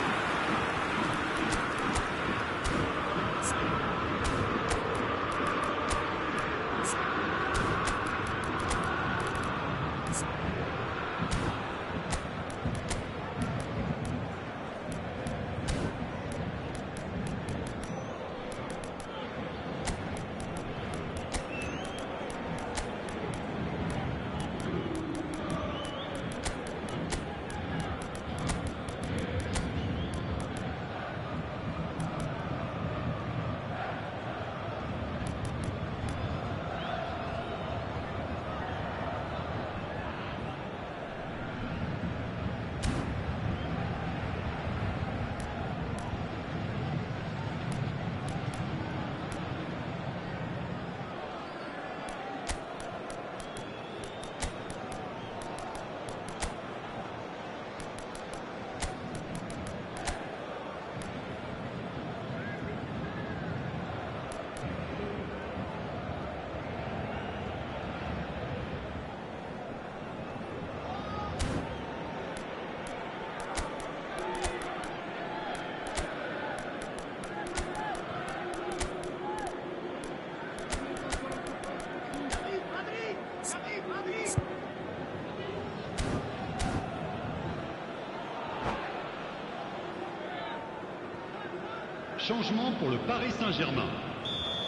Speaker 4: Changement pour le Paris Saint-Germain.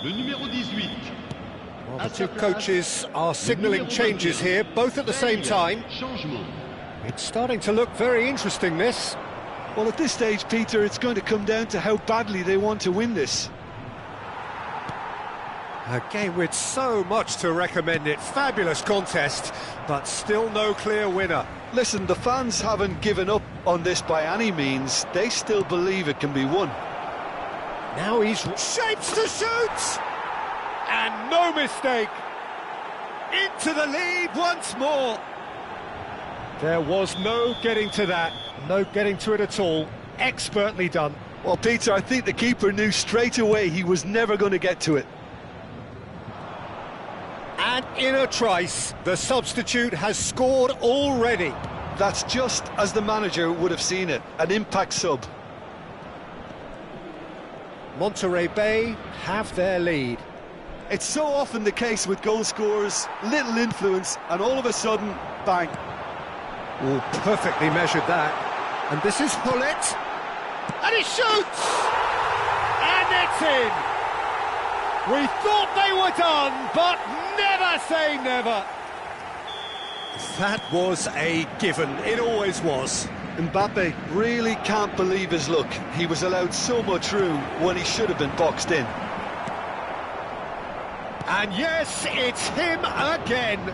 Speaker 4: Le numéro 18.
Speaker 1: Well, the two coaches are signalling changes here, both at the same time.
Speaker 4: Changement.
Speaker 1: It's starting to look very interesting, this.
Speaker 2: Well, at this stage, Peter, it's going to come down to how badly they want to win this.
Speaker 1: A game with so much to recommend it. Fabulous contest, but still no clear winner.
Speaker 2: Listen, the fans haven't given up on this by any means. They still believe it can be won.
Speaker 1: Now he's shapes to shoot! And no mistake! Into the lead once more! There was no getting to that, no getting to it at all. Expertly done.
Speaker 2: Well, Peter, I think the keeper knew straight away he was never going to get to it.
Speaker 1: And in a trice, the substitute has scored already.
Speaker 2: That's just as the manager would have seen it, an impact sub.
Speaker 1: Monterey Bay have their lead.
Speaker 2: It's so often the case with goal scorers, little influence, and all of a sudden, bang.
Speaker 1: Oh, perfectly measured that. And this is Hullet. And he shoots! And it's in! We thought they were done, but never say never. That was a given. It always was.
Speaker 2: Mbappe really can't believe his luck. He was allowed so much room when he should have been boxed in.
Speaker 1: And yes, it's him again.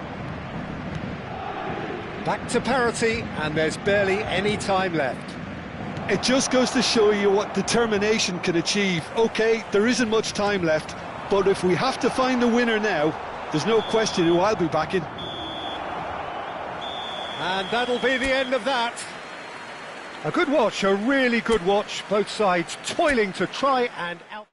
Speaker 1: Back to parity, and there's barely any time left.
Speaker 2: It just goes to show you what determination can achieve. OK, there isn't much time left, but if we have to find the winner now, there's no question who I'll be backing.
Speaker 1: And that'll be the end of that. A good watch, a really good watch. Both sides toiling to try and out.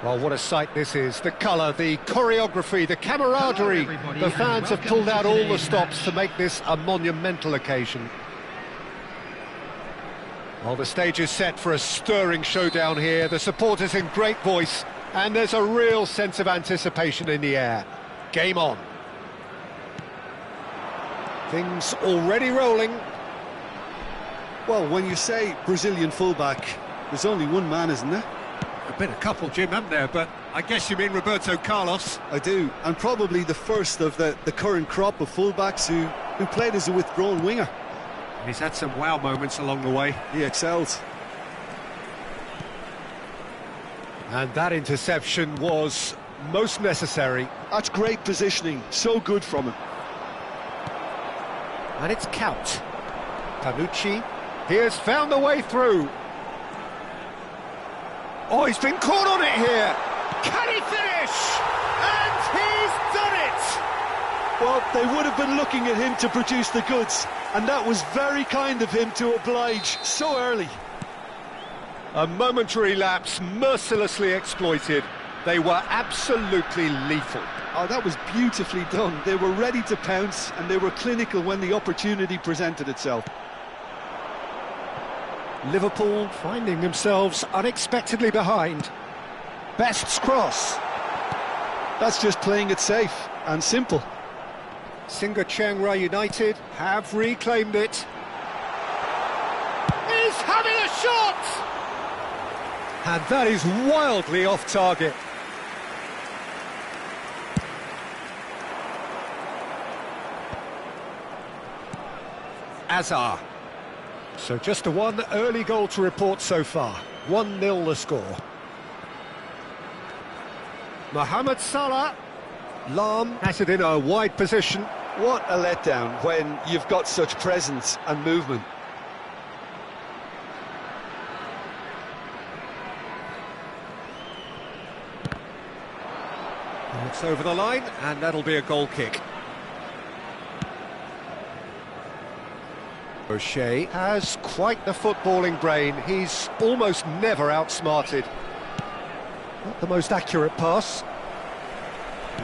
Speaker 1: Well, what a sight this is. The colour, the choreography, the camaraderie. The fans have pulled out all the stops to make this a monumental occasion. Well, the stage is set for a stirring showdown here. The supporters in great voice, and there's a real sense of anticipation in the air. Game on. Things already rolling.
Speaker 2: Well, when you say Brazilian fullback, there's only one man, isn't there?
Speaker 1: There've been a couple, Jim, haven't there? But I guess you mean Roberto Carlos.
Speaker 2: I do, and probably the first of the current crop of fullbacks who played as a withdrawn winger.
Speaker 1: He's had some wow moments along the way.
Speaker 2: He excels.
Speaker 1: And that interception was most necessary.
Speaker 2: That's great positioning, so good from him.
Speaker 1: And it's Count. Tanucci, he has found the way through. Oh, he's been caught on it here. Can he finish? And he's done it!
Speaker 2: Well, they would have been looking at him to produce the goods, and that was very kind of him to oblige so early.
Speaker 1: A momentary lapse mercilessly exploited. They were absolutely lethal.
Speaker 2: Oh, that was beautifully done. They were ready to pounce, and they were clinical when the opportunity presented itself.
Speaker 1: Liverpool finding themselves unexpectedly behind. Best's cross.
Speaker 2: That's just playing it safe and simple.
Speaker 1: Singa Chiang Rai United have reclaimed it. He's having a shot! And that is wildly off target. Azar. So just a one early goal to report so far. 1-0 the score. Mohamed Salah. Lam has it in a wide position.
Speaker 2: What a letdown when you've got such presence and movement.
Speaker 1: It's over the line, and that'll be a goal kick. O'Shea has quite the footballing brain. He's almost never outsmarted. Not the most accurate pass.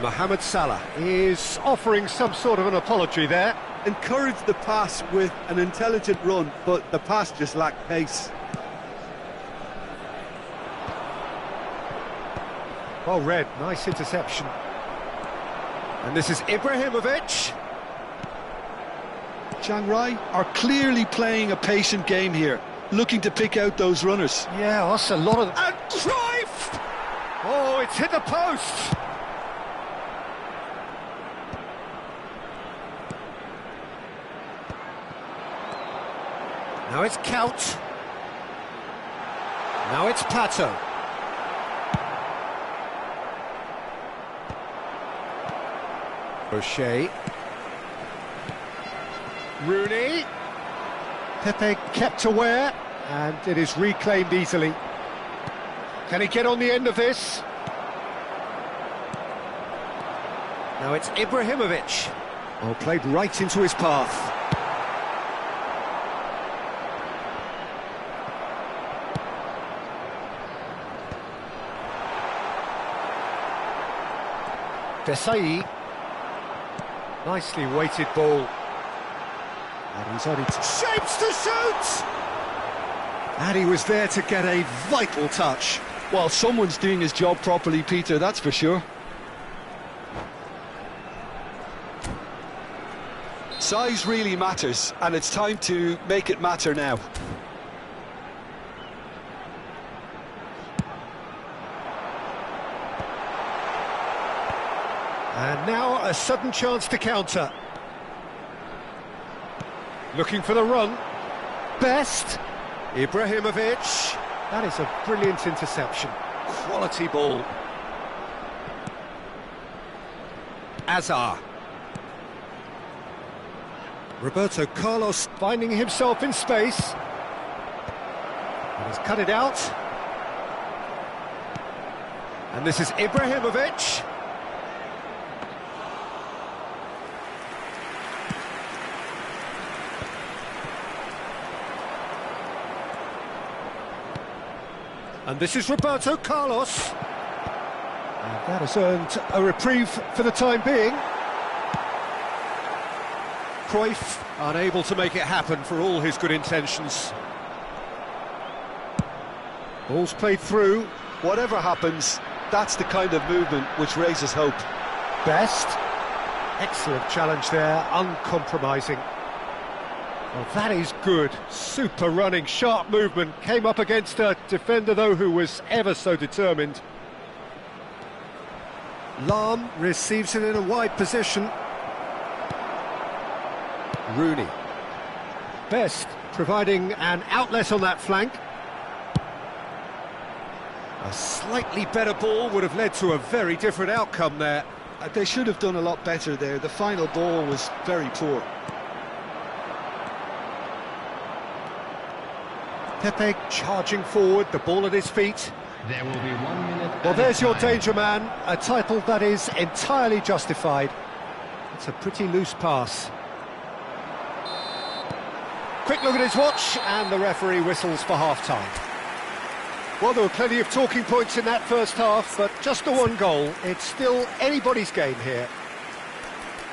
Speaker 1: Mohamed Salah is offering some sort of an apology there.
Speaker 2: Encouraged the pass with an intelligent run, but the pass just lacked pace.
Speaker 1: Well read, nice interception. And this is Ibrahimovic.
Speaker 2: Chiang Rai are clearly playing a patient game here, looking to pick out those runners.
Speaker 1: Yeah, that's a lot of... And Cruyff! Oh, it's hit the post! Now it's Count. Now it's Pato. O'Shea. Rooney. Pepe kept aware, and it is reclaimed easily. Can he get on the end of this? Now it's Ibrahimovic. Oh, played right into his path. Desai. Nicely weighted ball. And he's on it. Shapes to shoot! And he was there to get a vital touch.
Speaker 2: Well, someone's doing his job properly, Peter, that's for sure. Size really matters, and it's time to make it matter now.
Speaker 1: And now a sudden chance to counter. Looking for the run. Best. Ibrahimovic. That is a brilliant interception. Quality ball. Azar. Roberto Carlos finding himself in space. And he's cut it out. And this is Ibrahimovic. And this is Roberto Carlos. And that has earned a reprieve for the time being. Cruyff unable to make it happen for all his good intentions. Ball's played through.
Speaker 2: Whatever happens, that's the kind of movement which raises hope.
Speaker 1: Best. Excellent challenge there, uncompromising. Well, that is good. Super running, sharp movement. Came up against a defender, though, who was ever so determined. Lahm receives it in a wide position. Rooney. Best providing an outlet on that flank. A slightly better ball would have led to a very different outcome there.
Speaker 2: They should have done a lot better there. The final ball was very poor.
Speaker 1: Pepe charging forward, the ball at his feet.
Speaker 3: There will be 1 minute.
Speaker 1: Well, there's your danger man, a title that is entirely justified. It's a pretty loose pass. Quick look at his watch, and the referee whistles for half-time. Well, there were plenty of talking points in that first half, but just the one goal. It's still anybody's game here.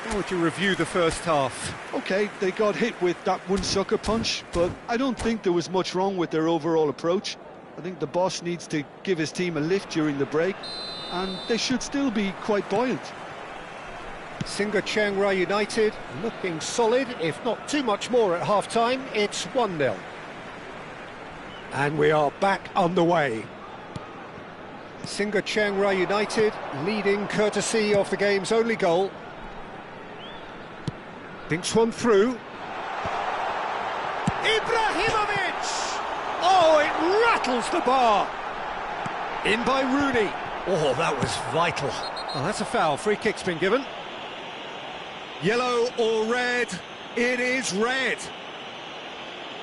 Speaker 1: How would you review the first half?
Speaker 2: OK, they got hit with that one sucker punch, but I don't think there was much wrong with their overall approach. I think the boss needs to give his team a lift during the break, and they should still be quite buoyant.
Speaker 1: Singa Chiang Rai United looking solid, if not too much more at half-time. It's 1-0. And we are back underway. Singa Chiang Rai United leading courtesy of the game's only goal. Dinks one through. Ibrahimovic! Oh, it rattles the bar. In by Rooney. Oh, that was vital. Oh, that's a foul. Free kick's been given. Yellow or red? It is red.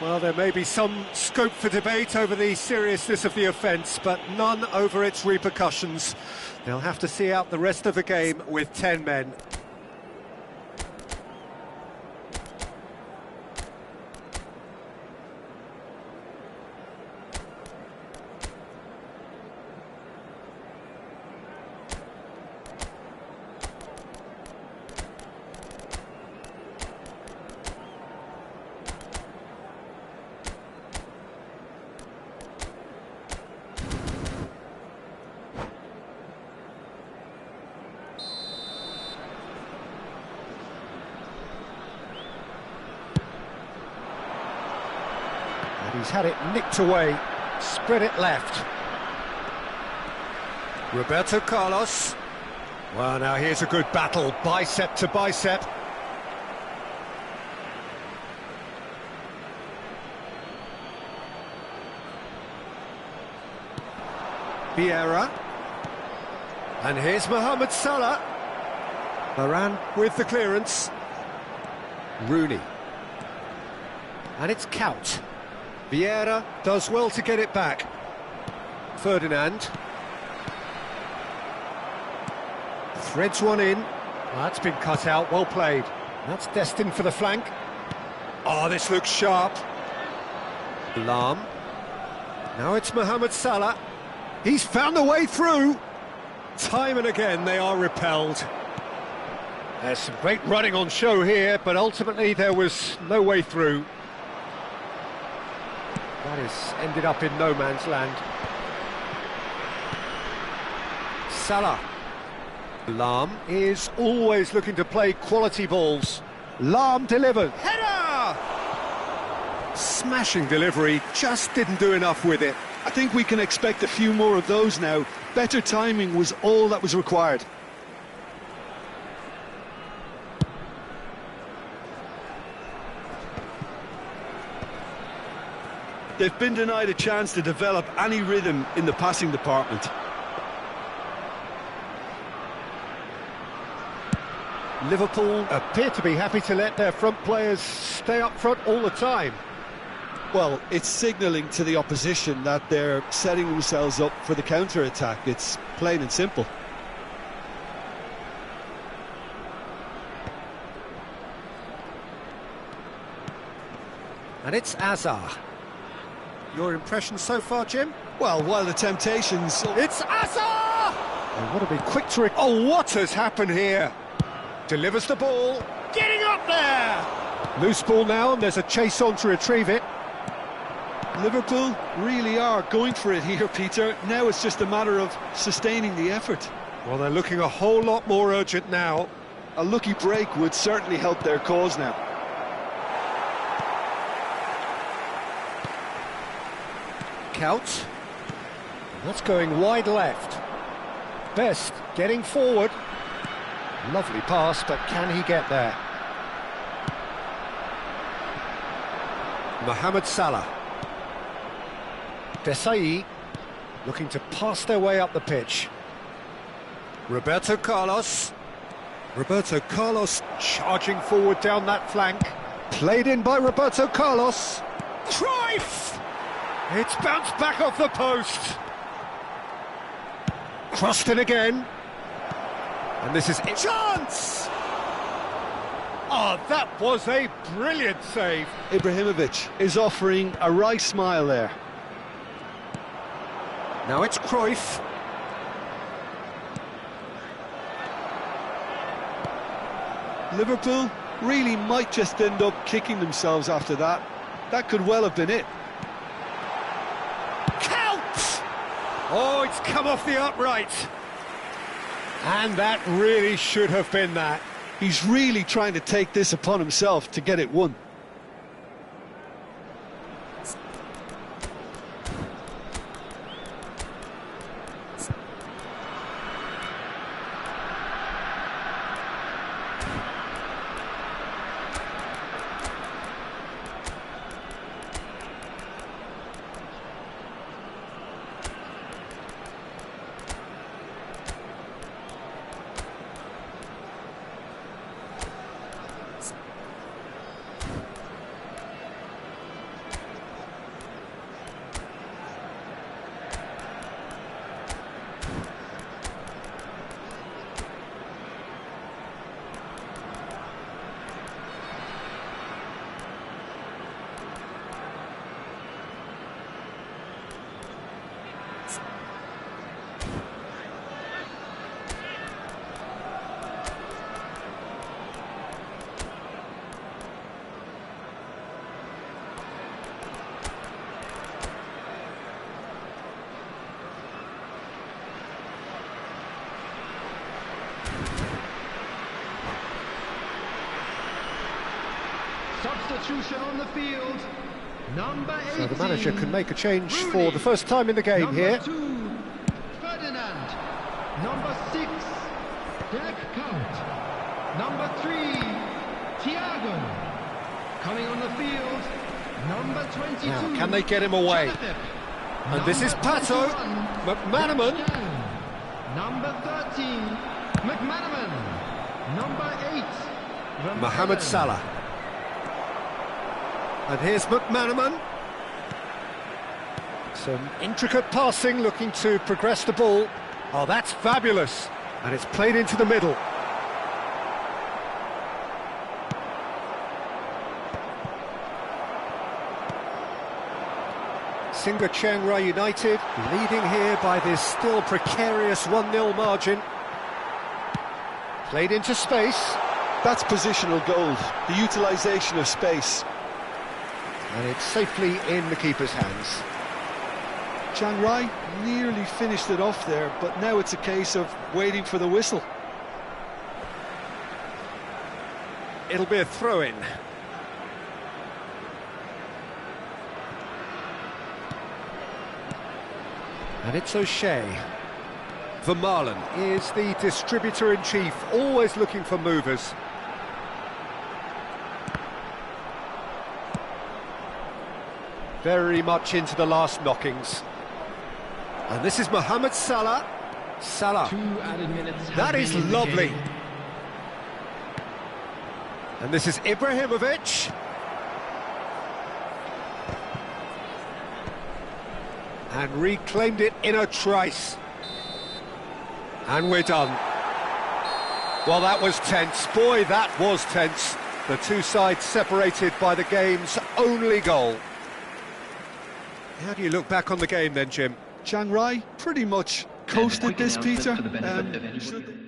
Speaker 1: Well, there may be some scope for debate over the seriousness of the offence, but none over its repercussions. They'll have to see out the rest of the game with 10 men. He's had it nicked away, spread it left. Roberto Carlos. Well, now here's a good battle, bicep to bicep. Vieira. And here's Mohamed Salah. Varane with the clearance. Rooney. And it's Kaut. Vieira does well to get it back. Ferdinand. Threads one in. That's been cut out, well played. That's destined for the flank. Oh, this looks sharp. Lahm. Now it's Mohamed Salah. He's found a way through. Time and again they are repelled. There's some great running on show here, but ultimately there was no way through. That has ended up in no man's land. Salah. Lahm is always looking to play quality balls. Lahm delivered. Header! Smashing delivery, just didn't do enough with it.
Speaker 2: I think we can expect a few more of those now. Better timing was all that was required. They've been denied a chance to develop any rhythm in the passing department.
Speaker 1: Liverpool appear to be happy to let their front players stay up front all the time.
Speaker 2: Well, it's signalling to the opposition that they're setting themselves up for the counter-attack. It's plain and simple.
Speaker 1: And it's Azar. Your impression so far, Jim?
Speaker 2: Well, while the temptations...
Speaker 1: It's Azar! They want to be quick to... Oh, what has happened here? Delivers the ball. Getting up there! Loose ball now, and there's a chase on to retrieve it.
Speaker 2: Liverpool really are going for it here, Peter. Now it's just a matter of sustaining the effort.
Speaker 1: Well, they're looking a whole lot more urgent now.
Speaker 2: A lucky break would certainly help their cause now.
Speaker 1: Counts. That's going wide left. Best getting forward. Lovely pass, but can he get there? Mohamed Salah. Desai looking to pass their way up the pitch. Roberto Carlos. Roberto Carlos charging forward down that flank. Played in by Roberto Carlos. Cruyff! It's bounced back off the post. Crossed in again. And this is a chance! Oh, that was a brilliant save.
Speaker 2: Ibrahimovic is offering a right smile there.
Speaker 1: Now it's Cruyff.
Speaker 2: Liverpool really might just end up kicking themselves after that. That could well have been it.
Speaker 1: Count! Oh, it's come off the upright. And that really should have been that.
Speaker 2: He's really trying to take this upon himself to get it won.
Speaker 3: Substitution on the field. Number 18.
Speaker 1: So the manager can make a change for the first time in the game
Speaker 3: Number
Speaker 1: here.
Speaker 3: 2, Ferdinand. Number 6, Dirk Kuyt. Number 3, Thiago. Coming on the field, number 22.
Speaker 1: Now, can they get him away?
Speaker 3: Jonathan.
Speaker 1: And this is Pato. McManaman.
Speaker 3: Number 13, McManaman. Number 8,
Speaker 1: Mohamed Salah. And here's McManaman. Some intricate passing, looking to progress the ball. Oh, that's fabulous. And it's played into the middle. Singa Chiang Rai United leading here by this still precarious 1-0 margin. Played into space.
Speaker 2: That's positional gold, the utilisation of space.
Speaker 1: And it's safely in the keeper's hands.
Speaker 2: Chiang Rai nearly finished it off there, but now it's a case of waiting for the whistle.
Speaker 1: It'll be a throw-in. And it's O'Shea. Vermaelen is the distributor-in-chief, always looking for movers. Very much into the last knockings. And this is Mohamed Salah. Salah.
Speaker 3: 2 added minutes.
Speaker 1: That is lovely. And this is Ibrahimovic. And reclaimed it in a trice. And we're done. Well, that was tense. Boy, that was tense. The two sides separated by the game's only goal. How do you look back on the game then, Jim?
Speaker 2: Chiang Rai pretty much coasted this, Peter.
Speaker 3: For the benefit of anyone.
Speaker 2: Should they?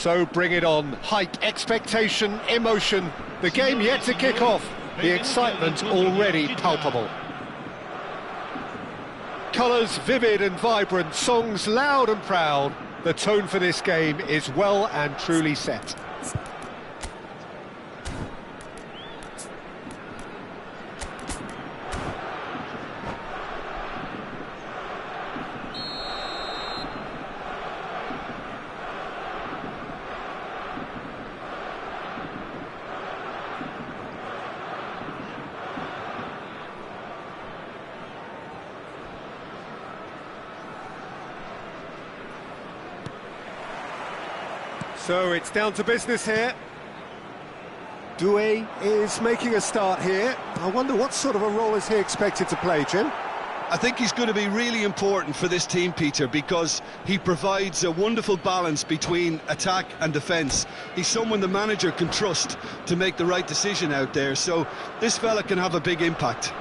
Speaker 1: So bring it on. Hype, expectation, emotion. The game yet to kick off. The excitement already palpable. Colours vivid and vibrant, songs loud and proud. The tone for this game is well and truly set. So it's down to business here. Doué is making a start here. I wonder what sort of a role is he expected to play, Jim?
Speaker 2: I think he's going to be really important for this team, Peter, because he provides a wonderful balance between attack and defence. He's someone the manager can trust to make the right decision out there, so this fella can have a big impact.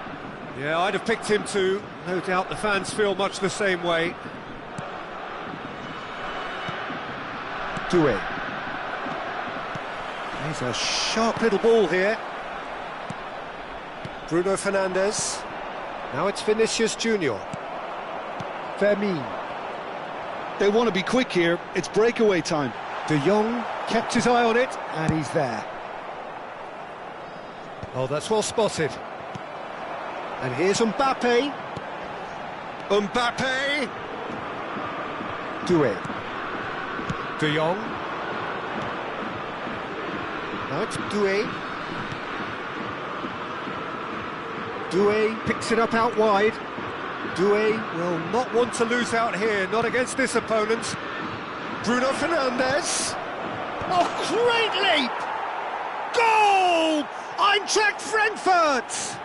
Speaker 1: Yeah, I'd have picked him too. No doubt the fans feel much the same way. Doué. He's a sharp little ball here. Bruno Fernandes. Now it's Vinicius Junior. Vermin.
Speaker 2: They want to be quick here. It's breakaway time.
Speaker 1: De Jong kept his eye on it, and he's there. Oh, that's well spotted. And here's Mbappe. Mbappe! Doué. De Jong. Now it's Doué. Doué picks it up out wide. Doué will not want to lose out here, not against this opponent. Bruno Fernandes. Oh, great leap! Goal! Eintracht Frankfurt!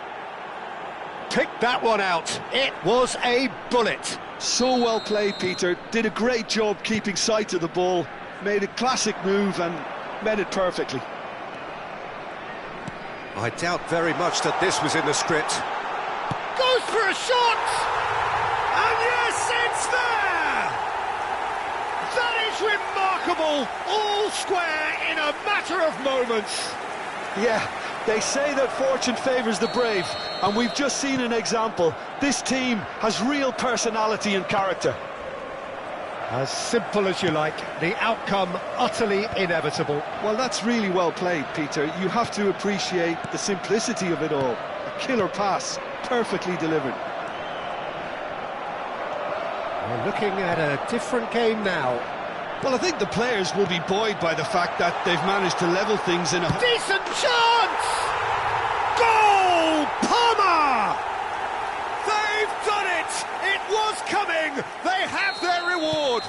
Speaker 1: Picked that one out. It was a bullet.
Speaker 2: So well played, Peter. Did a great job keeping sight of the ball. Made a classic move and met it perfectly.
Speaker 1: I doubt very much that this was in the script. Goes for a shot! And yes, it's there! That is remarkable! All square in a matter of moments.
Speaker 2: Yeah, they say that fortune favours the brave, and we've just seen an example. This team has real personality and character.
Speaker 1: As simple as you like, the outcome utterly inevitable.
Speaker 2: Well, that's really well played, Peter. You have to appreciate the simplicity of it all. A killer pass, perfectly delivered.
Speaker 1: We're looking at a different game now.
Speaker 2: Well, I think the players will be buoyed by the fact that they've managed to level things in a...
Speaker 1: Decent chance! Goal! Palmer! They've done it! It was coming! They have their reward!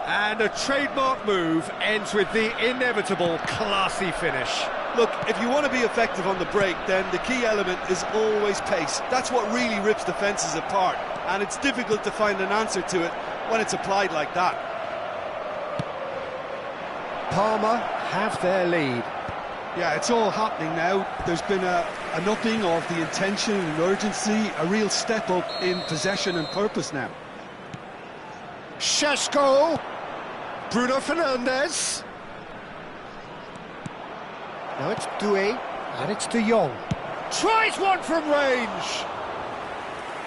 Speaker 1: And a trademark move ends with the inevitable classy finish.
Speaker 2: Look, if you want to be effective on the break, then the key element is always pace. That's what really rips defences apart, and it's difficult to find an answer to it when it's applied like that.
Speaker 1: Parma have their lead.
Speaker 2: Yeah, it's all happening now. There's been an upping of the intention and urgency, a real step up in possession and purpose now.
Speaker 1: Šeško, Bruno Fernandes. Now it's Doué, and it's De Jong. Tries one from range.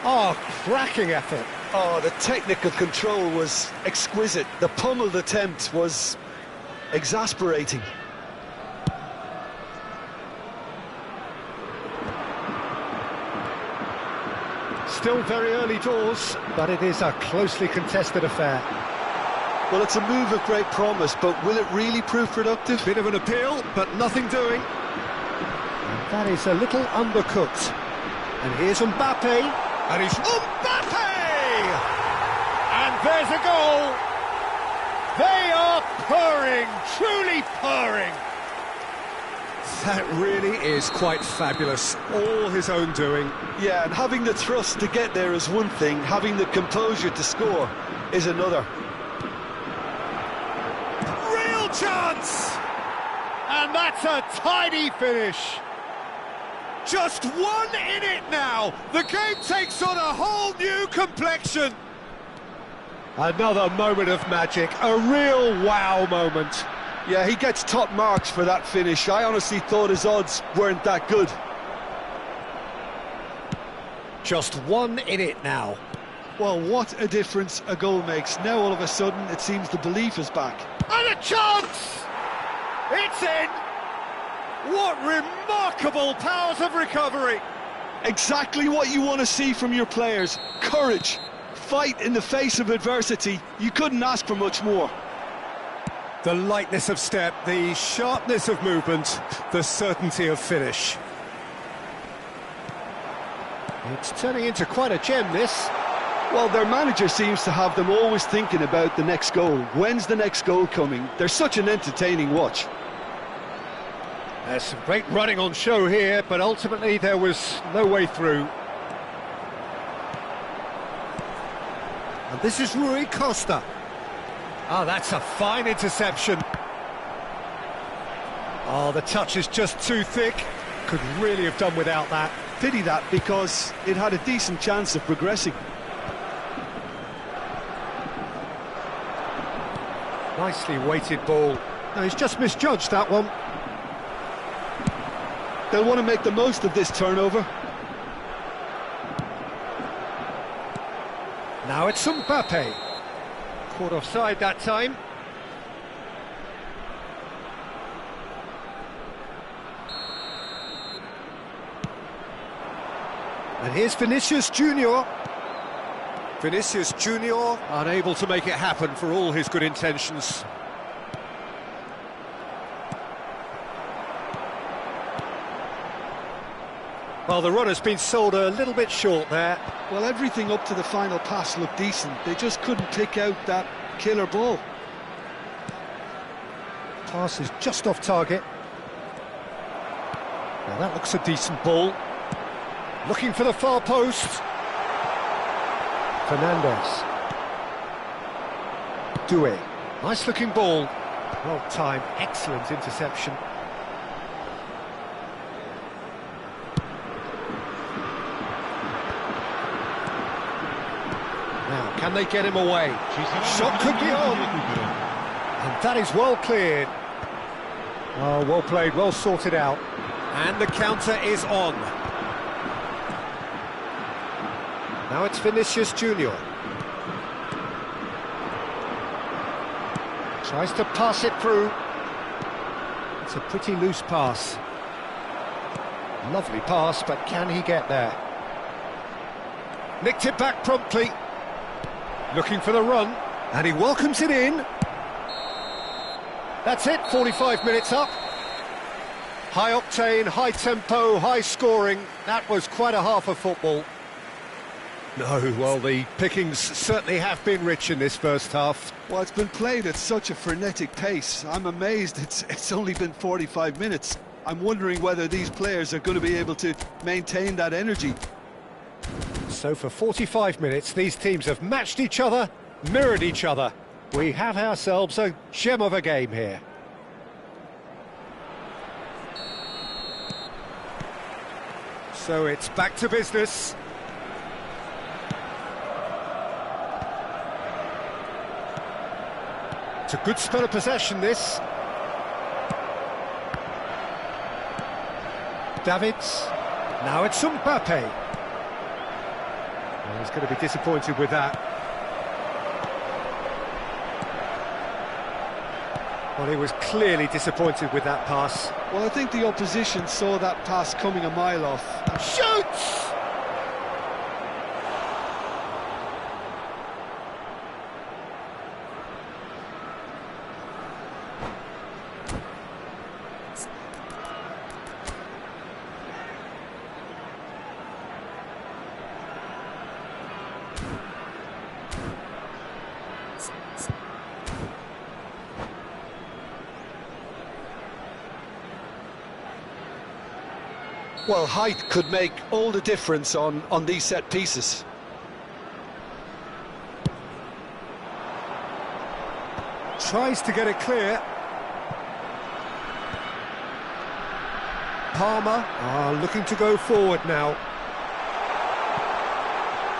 Speaker 1: Oh, cracking effort.
Speaker 2: Oh, the technical control was exquisite. The pummeled attempt was exasperating.
Speaker 1: Still very early doors, but it is a closely contested affair.
Speaker 2: Well, it's a move of great promise, but will it really prove productive?
Speaker 1: Bit of an appeal, but nothing doing. And that is a little undercooked. And here's Mbappe. And he's Mbappe! And there's a goal. They are purring, truly purring. That really is quite fabulous. All his own doing.
Speaker 2: Yeah, and having the thrust to get there is one thing, having the composure to score is another.
Speaker 1: Real chance! And that's a tidy finish. Just one in it now. The game takes on a whole new complexion. Another moment of magic, a real wow moment.
Speaker 2: Yeah, he gets top marks for that finish. I honestly thought his odds weren't that good.
Speaker 1: Just one in it now.
Speaker 2: Well, what a difference a goal makes. Now all of a sudden it seems the belief is back.
Speaker 1: And a chance! It's in! What remarkable powers of recovery!
Speaker 2: Exactly what you want to see from your players. Courage, fight in the face of adversity. You couldn't ask for much more.
Speaker 1: The lightness of step, the sharpness of movement, the certainty of finish. It's turning into quite a gem, this.
Speaker 2: Well, their manager seems to have them always thinking about the next goal. When's the next goal coming? They're such an entertaining watch.
Speaker 1: There's some great running on show here, but ultimately there was no way through. And this is Rui Costa. Oh, that's a fine interception. Oh, the touch is just too thick. Could really have done without that.
Speaker 2: Pity that, because it had a decent chance of progressing. Nicely weighted ball.
Speaker 1: No, he's just misjudged that one.
Speaker 2: They'll want to make the most of this turnover.
Speaker 1: Now it's Mbappe. Caught offside that time. And here's Vinicius Junior. Vinicius Junior unable to make it happen for all his good intentions. Well, the run has been sold a little bit short there.
Speaker 2: Well, everything up to the final pass looked decent. They just couldn't pick out that killer ball.
Speaker 1: Pass is just off target. Now that looks a decent ball. Looking for the far post. Fernandez. Doué. Nice looking ball. Well timed, excellent interception. Now, can they get him away? Shot could be on. And that is well cleared. Oh, well played, well sorted out. And the counter is on. Now it's Vinicius Junior. Tries to pass it through. It's a pretty loose pass. Lovely pass, but can he get there? Nicked it back promptly. Looking for the run, and he welcomes it in. That's it, 45 minutes up. High octane, high tempo, high scoring. That was quite a half of football. No, well, the pickings certainly have been rich in this first half.
Speaker 2: Well, it's been played at such a frenetic pace. I'm amazed it's only been 45 minutes. I'm wondering whether these players are going to be able to maintain that energy.
Speaker 1: So for 45 minutes, these teams have matched each other, mirrored each other. We have ourselves a gem of a game here. So it's back to business. It's a good spell of possession, this. Davids. Now it's Mbappe. Well, he's going to be disappointed with that. Well, he was clearly disappointed with that pass.
Speaker 2: Well, I think the opposition saw that pass coming a mile off.
Speaker 1: Shoots!
Speaker 2: Well, height could make all the difference on these set pieces.
Speaker 1: Tries to get it clear. Palmer looking to go forward now.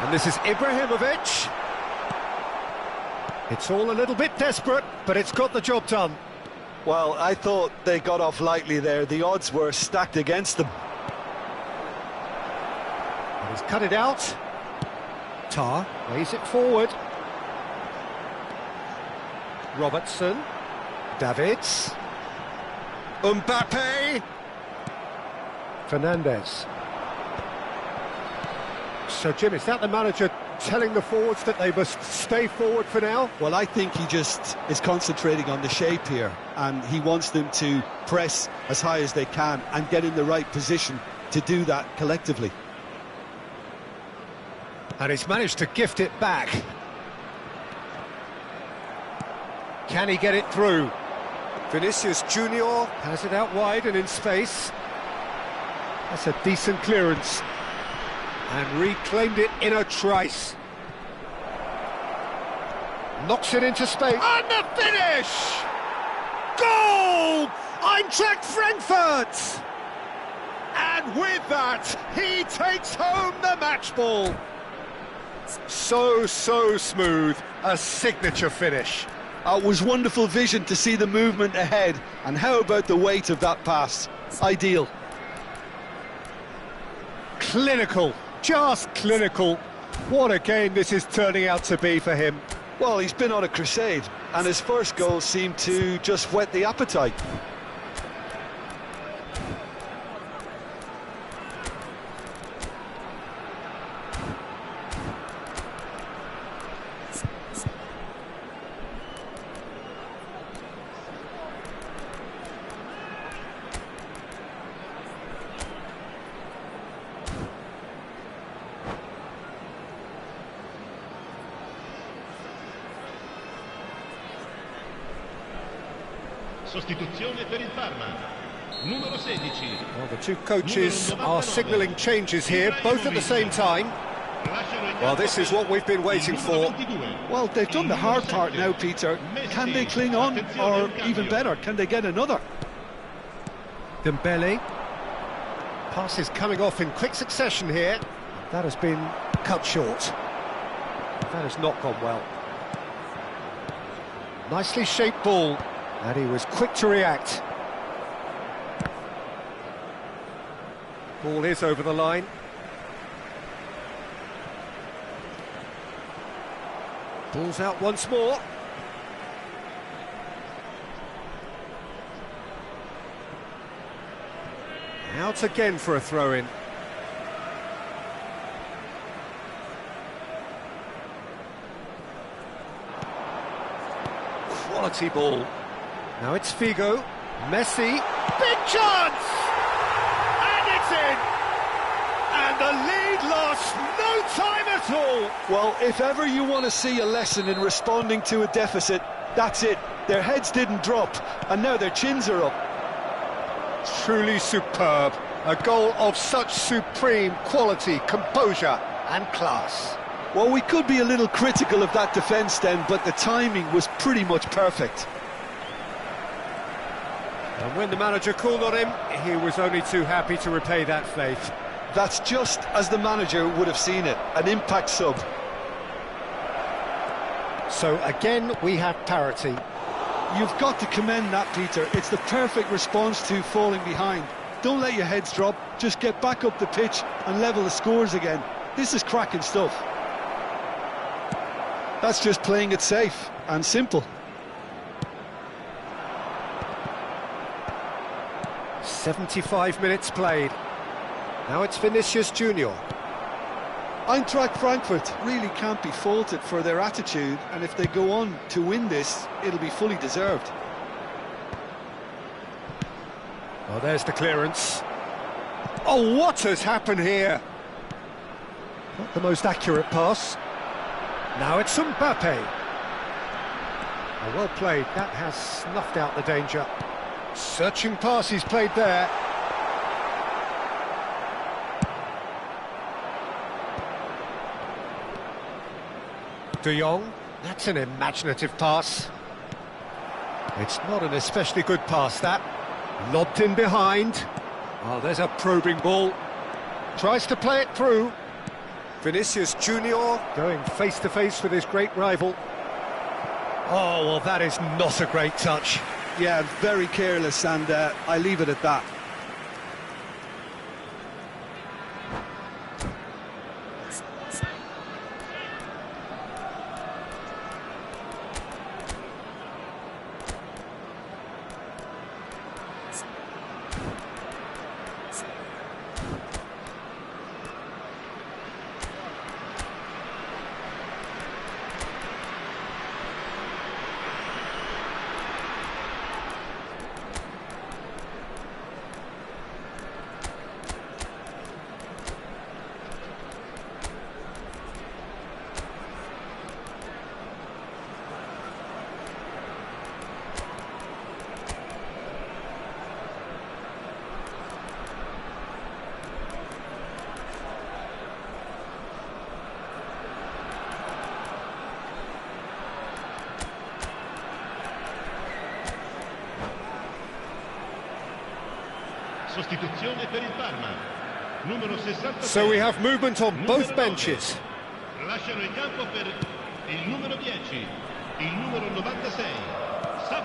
Speaker 1: And this is Ibrahimovic. It's all a little bit desperate, but it's got the job done.
Speaker 2: Well, I thought they got off lightly there. The odds were stacked against them.
Speaker 1: He's cut it out. Tar lays it forward. Robertson. Davids. Mbappe. Fernandez. So, Jim, is that the manager telling the forwards that they must stay forward for now?
Speaker 2: Well, I think he just is concentrating on the shape here, and he wants them to press as high as they can and get in the right position to do that collectively.
Speaker 1: And he's managed to gift it back. Can he get it through? Vinicius Junior has it out wide and in space. That's a decent clearance. And reclaimed it in a trice. Knocks it into space. And the finish! Goal! Eintracht Frankfurt! And with that, he takes home the match ball. So smooth, a signature finish.
Speaker 2: It was wonderful vision to see the movement ahead, and how about the weight of that pass? Ideal.
Speaker 1: Clinical, just clinical. What a game this is turning out to be for him.
Speaker 2: Well, he's been on a crusade, and his first goal seemed to just whet the appetite.
Speaker 4: Sostituzione per il Parma. Numero 16.
Speaker 1: Well, the two coaches are signalling changes here, both at the same time. Well, this is what we've been waiting for.
Speaker 2: Well, they've done the hard part now, Peter. Can they cling on, or even better, can they get another?
Speaker 1: Dembele. Passes coming off in quick succession here. That has been cut short. That has not gone well. Nicely shaped ball, and he was quick to react. Ball is over the line. Ball's out once more. Out again for a throw-in. Quality ball. Now it's Figo. Messi. Big chance! And it's in! And the lead lost no time at all!
Speaker 2: Well, if ever you want to see a lesson in responding to a deficit, that's it. Their heads didn't drop, and now their chins are up.
Speaker 1: Truly superb. A goal of such supreme quality, composure and class.
Speaker 2: Well, we could be a little critical of that defence then, but the timing was pretty much perfect.
Speaker 1: And when the manager called on him, he was only too happy to repay that faith.
Speaker 2: That's just as the manager would have seen it, an impact sub.
Speaker 1: So again, we have parity.
Speaker 2: You've got to commend that, Peter. It's the perfect response to falling behind. Don't let your heads drop, just get back up the pitch and level the scores again. This is cracking stuff. That's just playing it safe and simple.
Speaker 1: 75 minutes played. Now it's Vinicius Junior.
Speaker 2: Eintracht Frankfurt really can't be faulted for their attitude, and if they go on to win this, it'll be fully deserved.
Speaker 1: Oh, there's the clearance. Oh, what has happened here? Not the most accurate pass. Now it's Mbappe. Oh, well played. That has snuffed out the danger. Searching pass he's played there. De Jong, that's an imaginative pass. It's not an especially good pass, that. Lobbed in behind. Oh, there's a probing ball. Tries to play it through. Vinicius Junior going face-to-face with his great rival. Oh, well, that is not a great touch.
Speaker 2: Yeah, very careless, and I leave it at that.
Speaker 4: Sostituzione per il Parma. Numero 66.
Speaker 1: So we have movement on both benches.
Speaker 4: Lasciano il campo per il numero 10, il numero 96.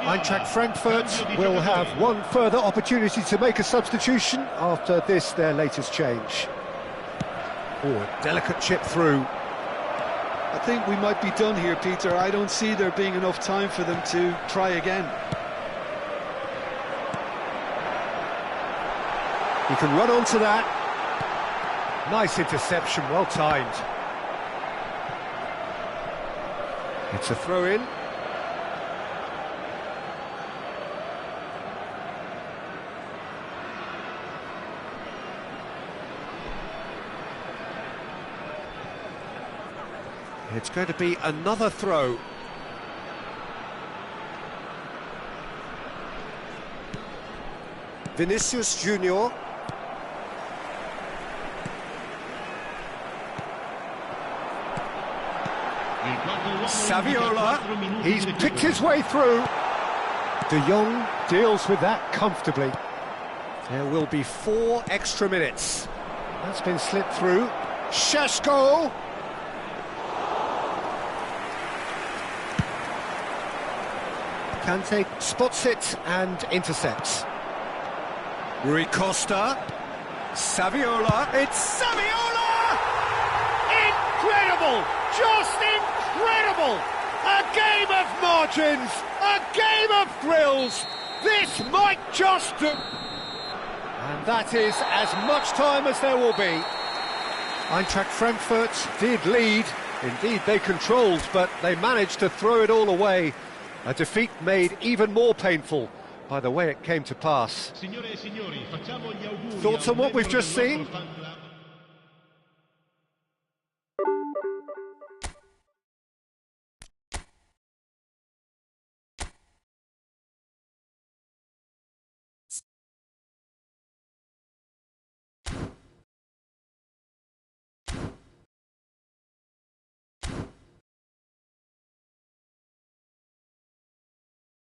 Speaker 1: Eintracht Frankfurt will have one further opportunity to make a substitution after this, their latest change. Oh, a delicate chip through.
Speaker 2: I think we might be done here, Peter. I don't see there being enough time for them to try again.
Speaker 1: He can run onto that. Nice interception, well timed. It's a throw-in. It's going to be another throw. Vinicius Junior. Saviola, he's picked his way through. De Jong deals with that comfortably. There will be 4 extra minutes. That's been slipped through. Šeško. Kante spots it and intercepts. Rui Costa. Saviola. It's Saviola! Incredible! Just incredible! A game of margins, a game of thrills. This might just do. And that is as much time as there will be. Eintracht Frankfurt did lead. Indeed, they controlled, but they managed to throw it all away. A defeat made even more painful by the way it came to pass. Thoughts on what we've just seen?